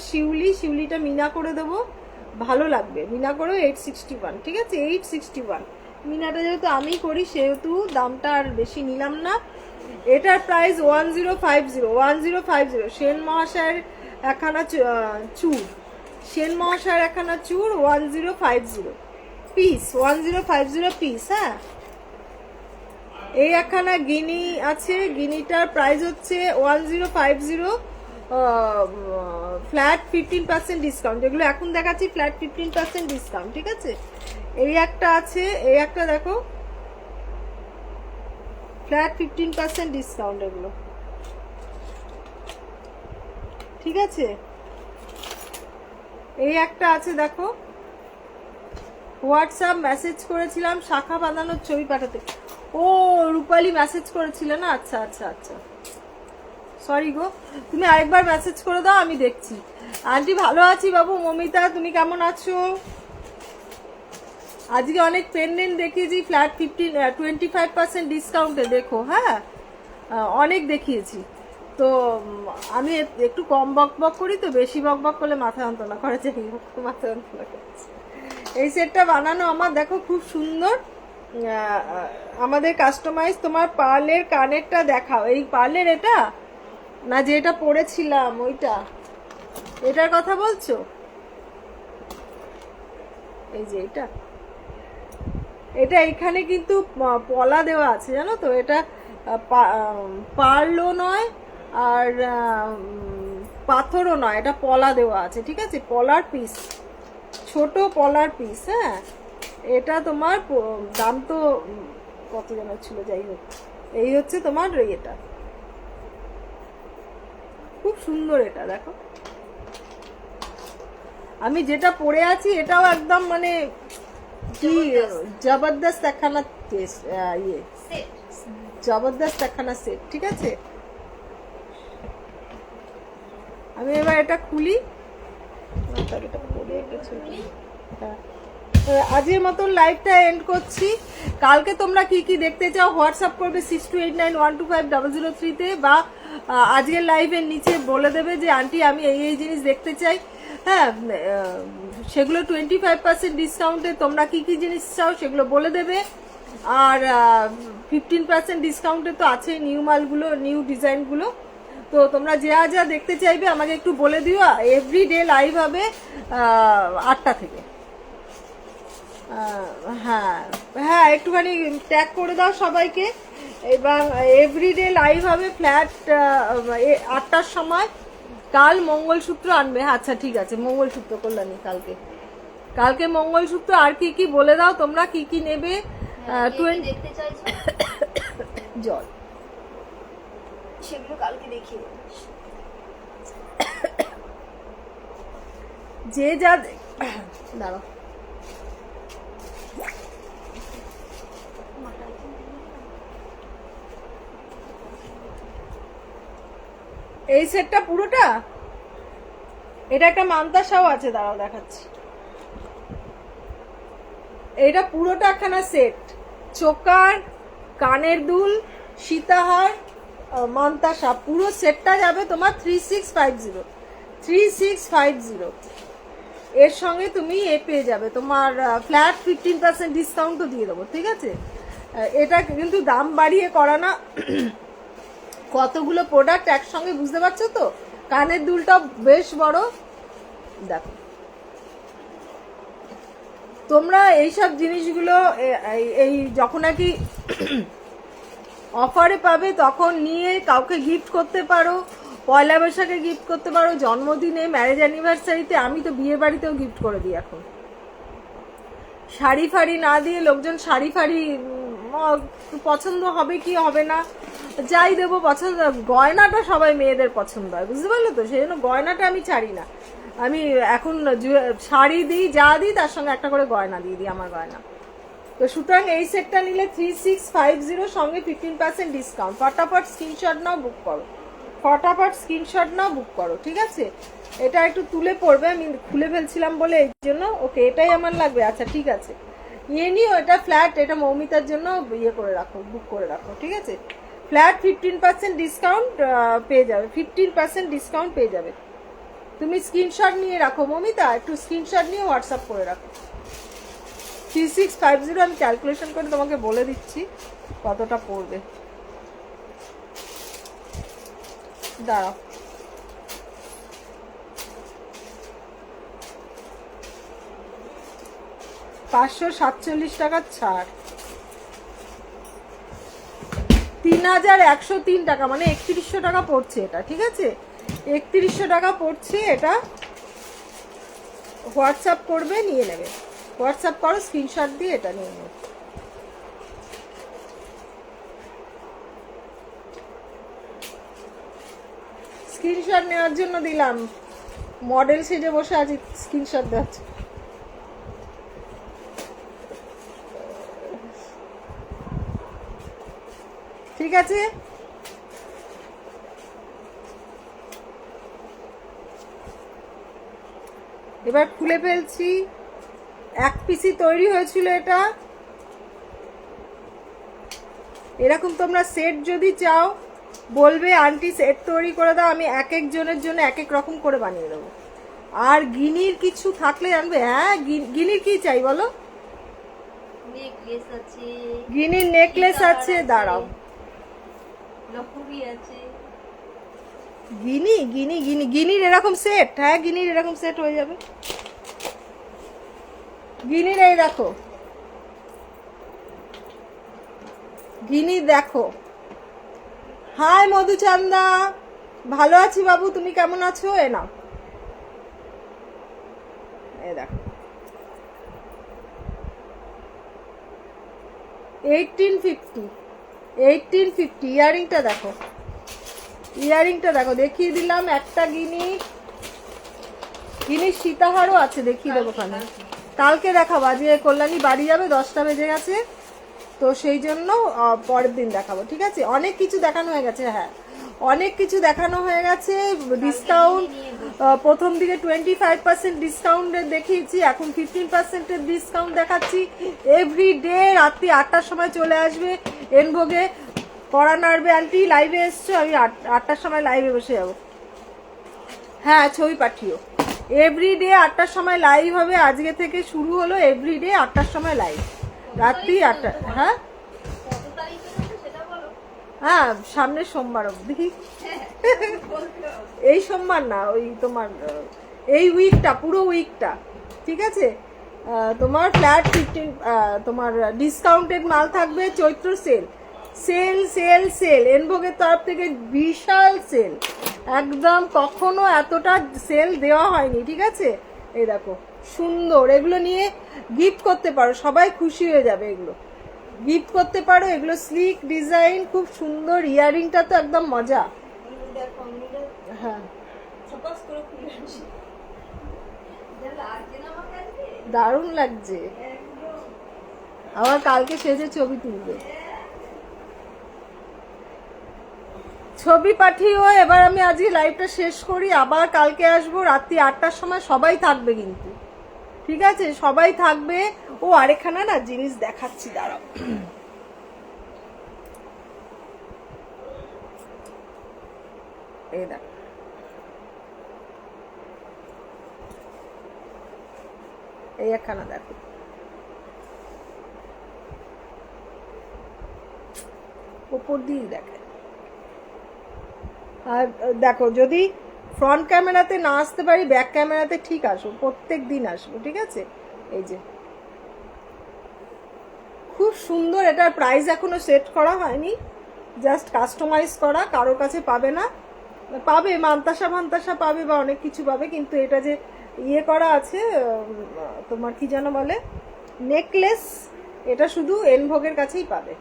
শিউলিটা মিনা করে দেবো, ভালো লাগবে। মিনা করো 861, ঠিক আছে 861। মিনাটা যেহেতু আমি করি সেহেতু দামটা আর বেশি নিলাম না। এটার প্রাইস 1050। সেন মহাশয়ের একখানা চুর, সেন মহাশয়ের একখানা চুর 1050 পিস, 1050 পিস। হ্যাঁ, এই একখানা গিনি আছে, গিনিটার প্রাইস হচ্ছে 1050, ফ্ল্যাট 15% ডিসকাউন্ট। যেগুলো এখন দেখাচ্ছি ফ্ল্যাট 15% ডিসকাউন্ট, ঠিক আছে। এই একটা আছে, এই একটা দেখো ফ্ল্যাট 15% ডিসকাউন্ট, এগুলো ঠিক আছে। এই একটা আছে দেখো, হোয়াটসঅ্যাপ মেসেজ করেছিলাম শাখা বাঁধানোর ছবি পাঠাতে। ও রূপালী মেসেজ করেছিল না, আচ্ছা আচ্ছা আচ্ছা, সরি গো, তুমি আরেকবার মেসেজ করে দাও, আমি দেখছি। আন্টি ভালো আছি বাবু। মমিতা তুমি কেমন আছো? আজকে অনেক পেন্ডেন্ট দেখিয়েছি ফ্ল্যাট 25% ডিসকাউন্টে, দেখো। হ্যাঁ, অনেক দেখিয়েছি তো। আমি একটু কম বক করি তো, বেশি বক করলে মাথা যন্ত্রণা করে, যাই হোক মাথা যন্ত্রণা করছে। এই সেটটা বানানো আমার, দেখো খুব সুন্দর, আমাদের কাস্টমাইজ। তোমার পার্লের কানেরটা দেখাও। এই পার্লের এটা না, যে এটা পরেছিলাম ওইটা, এটার কথা বলছো? এই যে এটা এখানে কিন্তু পলা দেওয়া আছে, জানো তো। এটা পার্লও নয় আর পাথরও নয়, এটা পলা দেওয়া আছে, ঠিক আছে। পলার পিস, ছোট পলার পিস। হ্যাঁ, এটা তোমার দাম তো কত যেন ছিল, যাই হোক। এই হচ্ছে তোমার এটা, খুব সুন্দর। এটা দেখো, আমি যেটা পরে আছি এটাও একদম মানে কি জবরদস্ত একখানা ইয়ে, জবরদস্ত একখানা সেট, ঠিক আছে। আমি এবার এটা খুলি, আজকের মতন লাইভটা এন্ড করছি। কালকে তোমরা কি কি দেখতে চাও হোয়াটসঅ্যাপ করবে 6289125003-তে, বা আজকের লাইভের নিচে বলে দেবে যে আন্টি আমি এই জিনিস দেখতে চাই। হ্যাঁ, সেগুলো 25% ডিসকাউন্টে তোমরা কি কি জিনিস চাও সেগুলো বলে দেবে। আর 15% ডিসকাউন্টে তো আছে নিউ মালগুলো, নিউ ডিজাইনগুলো। তো তোমরা যা দেখতে চাইবে আমাকে একটু বলে দিও। এভরিডে লাইভ হবে 8টা থেকে। হ্যাঁ হ্যাঁ, একটুখানি ট্যাগ করে দাও সবাইকে। এবং এভরিডে লাইভ হবে ফ্ল্যাট 8টার সময়। কাল মঙ্গলসূত্র আনবে। আচ্ছা ঠিক আছে, মঙ্গলসূত্র কল্যাণী কালকে মঙ্গলসূত্র। আর কি কি বলে দাও তোমরা, কি কি নেবে? দেখতে চাইছো জল, সেগুলো কালকে দেখিয়ে দেবো। যে যা দাঁড়াও, এই সেটটা পুরোটা, এটা একটা মান্তাসাও আছে, দাঁড়াও দেখাচ্ছি। এটা পুরোটা একখানা সেট, চোকার, কানের দুল, সীতাহার, মান্তাসা, পুরো সেটটা যাবে তোমার 3650। এর সঙ্গে তুমি পেয়ে যাবে তোমার ফ্ল্যাট 15% ডিসকাউন্টও দিয়ে দেবো, ঠিক আছে। এটা কিন্তু দাম বাড়িয়ে করা না, কতগুলো প্রোডাক্ট একসঙ্গে, বুঝতে পারছো তো। কানের দুলটা বেশ বড়, দেখো। তোমরা এইসব জিনিসগুলো এই যখন নাকি অফারে পাবে তখন নিয়ে কাউকে গিফট করতে পারো, পয়লা বৈশাখে গিফট করতে পারো, জন্মদিনে, ম্যারেজ অ্যানিভার্সারিতে। আমি তো বিয়ে বাড়িতেও গিফট করে দিই এখন। শাড়ি ফাড়ি না দিয়ে লোকজন শাড়ি ফাড়ি পছন্দ হবে কি হবে না, যাই দেবো পছন্দ। গয়নাটা সবাই মেয়েদের পছন্দ হয়, বুঝতে পারলো তো। সেই জন্য গয়নাটা আমি ছাড়ি না। আমি এখন শাড়ি দিই, যা দিই তার সঙ্গে একটা করে গয়না দিয়ে দিই, আমার গয়না। তো সুতরাং এই সেটটা নিলে 3650, সঙ্গে 15% ডিসকাউন্ট। ফটাফট স্ক্রিনশট নাও, বুক করো ফটাফট স্ক্রিনশট নাও, বুক করো, ঠিক আছে? এটা একটু তুলে পড়বে, আমি খুলে ফেলছিলাম বলে এই জন্য। ওকে, এটাই আমার লাগবে, আচ্ছা ঠিক আছে, নিয়ে নিও। এটা ফ্ল্যাট, এটা মৌমিতার জন্য ইয়ে করে রাখো, বুক করে রাখো, ঠিক আছে? ফ্ল্যাট 15% ডিসকাউন্ট পেয়ে যাবে, 15% ডিসকাউন্ট পেয়ে যাবে। তুমি স্ক্রিনশট নিয়ে রাখো মৌমিতা, একটু স্ক্রিনশট নিয়ে হোয়াটসঅ্যাপ করে রাখো। 3650 আমি ক্যালকুলেশন করে তোমাকে বলে দিচ্ছি কতটা পড়বে। দাঁড়াও, টাকা ছাড়, 3103 টাকা, মানে 3100 টাকা পড়ছে এটা, ঠিক আছে? 3100 টাকা পড়ছে এটা। হোয়াটসঅ্যাপ করবে, নিয়ে নেবে। হোয়াটসঅ্যাপ করো, স্ক্রিনশট দিয়ে এটা নিয়ে নেবে। স্ক্রিনশট নেওয়ার জন্য দিলাম, মডেল সেজে বসে আজ স্ক্রিনশট দেওয়াচ্ছে। ঠিক আছে, এবার খুলে ফেলছি। এক পিসি তৈরি হয়েছিল এটা। এরকম তোমরা সেট যদি চাও বলবে আন্টি সেট তৈরি করে দাও, আমি এক এক জনের জন্য এক এক রকম করে বানিয়ে দেবো। আর গিনির কিছু থাকলে জানবে। হ্যাঁ, গিনির কি চাই বলো? নেকলেস আছে, গিনির নেকলেস আছে, দাঁড়াও, লকুবি আছে, গিনি গিনি গিনি গিনির এরকম সেট। হ্যাঁ, গিনির এরকম সেট হয়ে যাবে। গিনির এই দেখো, গিনি দেখো। হাই মধুচান্দা, ভালো আছি বাবু, তুমি কেমন আছো? এ নাও, এ দেখো, 1850 ইয়ারিংটা দেখো, ইয়ারিংটা দেখো, দেখিয়ে দিলাম। একটা গিনির সীতাহারও আছে, দেখিয়ে দেবো ওখানে। কালকে দেখাবো, আজকে কল্যাণী বাড়ি যাবে, 10টা বেজে গেছে, তো সেই জন্য পরের দিন দেখাবো, ঠিক আছে? অনেক কিছু দেখানো হয়ে গেছে। হ্যাঁ, অনেক কিছু দেখানো হয়ে গেছে। ডিসকাউন্ট প্রথম দিকে 25% ডিসকাউন্টের দেখিয়েছি, এখন 15% ডিসকাউন্ট দেখাচ্ছি। এভরি ডে রাত্রি 8টার সময় চলে আসবে এনভোগে। পড়া নাড়বে আন্টি, লাইভে এসছো, আমি 8টার সময় লাইভে বসে যাবো। হ্যাঁ, ছবি পাঠিও। এভরিডে 8টার সময় লাইভ হবে, আজকে থেকে শুরু হলো। এভরিডে 8টার সময় লাইভ, রাত্রি 8টা। হ্যাঁ হ্যাঁ, সামনের সোমবার অবধি। এই সোমবার না, ওই তোমার এই উইকটা, পুরো উইকটা, ঠিক আছে? তোমার ফ্ল্যাট 15, তোমার ডিসকাউন্টেড মাল থাকবে। চৈত্র সেল, সেল সেল সেল, এনভোগের তরফ থেকে বিশাল সেল, একদম কখনো এতটা সেল দেওয়া হয়নি, ঠিক আছে? এই দেখো, সুন্দর, এগুলো নিয়ে গিফট করতে পারো, সবাই খুশি হয়ে যাবে। এগুলো গিফট করতে পারো, এগুলো স্লিক ডিজাইন, খুব সুন্দর। ইয়ারিংটা তো একদম মজা। হ্যাঁ, দারুণ লাগছে। আবার কালকে সেজে ছবি তুলবে, ছবি পাঠিও। এবার আমি আজকে লাইভটা শেষ করি, আবার কালকে আসবো রাত্রি 8টার সময়। সবাই থাকবে কিন্তু, ঠিক আছে? সবাই থাকবে। ও আরেকখানা না জিনিস দেখাচ্ছি, দাঁড়াও। এই দেখ, এই একখানা দেখো, ওপর দিয়ে দেখে। আর দেখো, যদি ফ্রন্ট ক্যামেরাতে না আসতে পারি, ব্যাক ক্যামেরাতে ঠিক আসবো, প্রত্যেক দিন আসবো, ঠিক আছে? এই যে খুব সুন্দর। এটার প্রাইস এখনো সেট করা হয়নি, জাস্ট কাস্টমাইজ করা। কারোর কাছে পাবে না, পাবে মান্তাসা পাবে বা অনেক কিছু পাবে, কিন্তু এটা যে ইয়ে করা আছে, তোমার কি যেন বলে, নেকলেস, এটা শুধু এনভোগের কাছেই পাবে,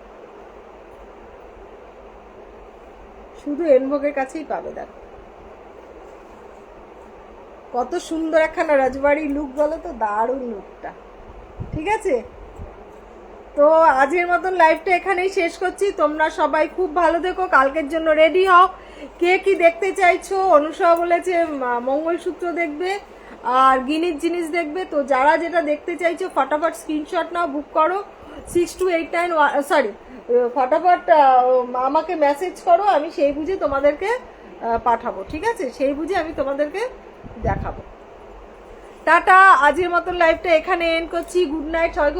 শুধু এনভোগের কাছেই পাবে। দেখো কত সুন্দর একখানা রাজবাড়ি লুক, বলো তো, দারুণ লুকটা, ঠিক আছে? তো আজকের মতন লাইভটা এখানেই শেষ করছি। তোমরা সবাই খুব ভালো থেকো, কালকের জন্য রেডি হও। কে কি দেখতে চাইছো? অনুষা বলেছে মঙ্গলসূত্র দেখবে আর গিনির জিনিস দেখবে। তো যারা যেটা দেখতে চাইছো ফটাফট স্ক্রিনশট নাও, বুক করো 6289, সরি ফটাফট আমাকে মেসেজ করো, আমি সেই বুঝে তোমাদেরকে পাঠাবো, ঠিক আছে? সেই বুঝে আমি তোমাদেরকে দেখাবো। টাটা, আজকের মতন লাইভটা এখানে এন্ড করছি। গুড নাইট, সবাই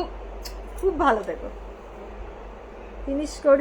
খুব ভালো থেকো। ফিনিশ করি।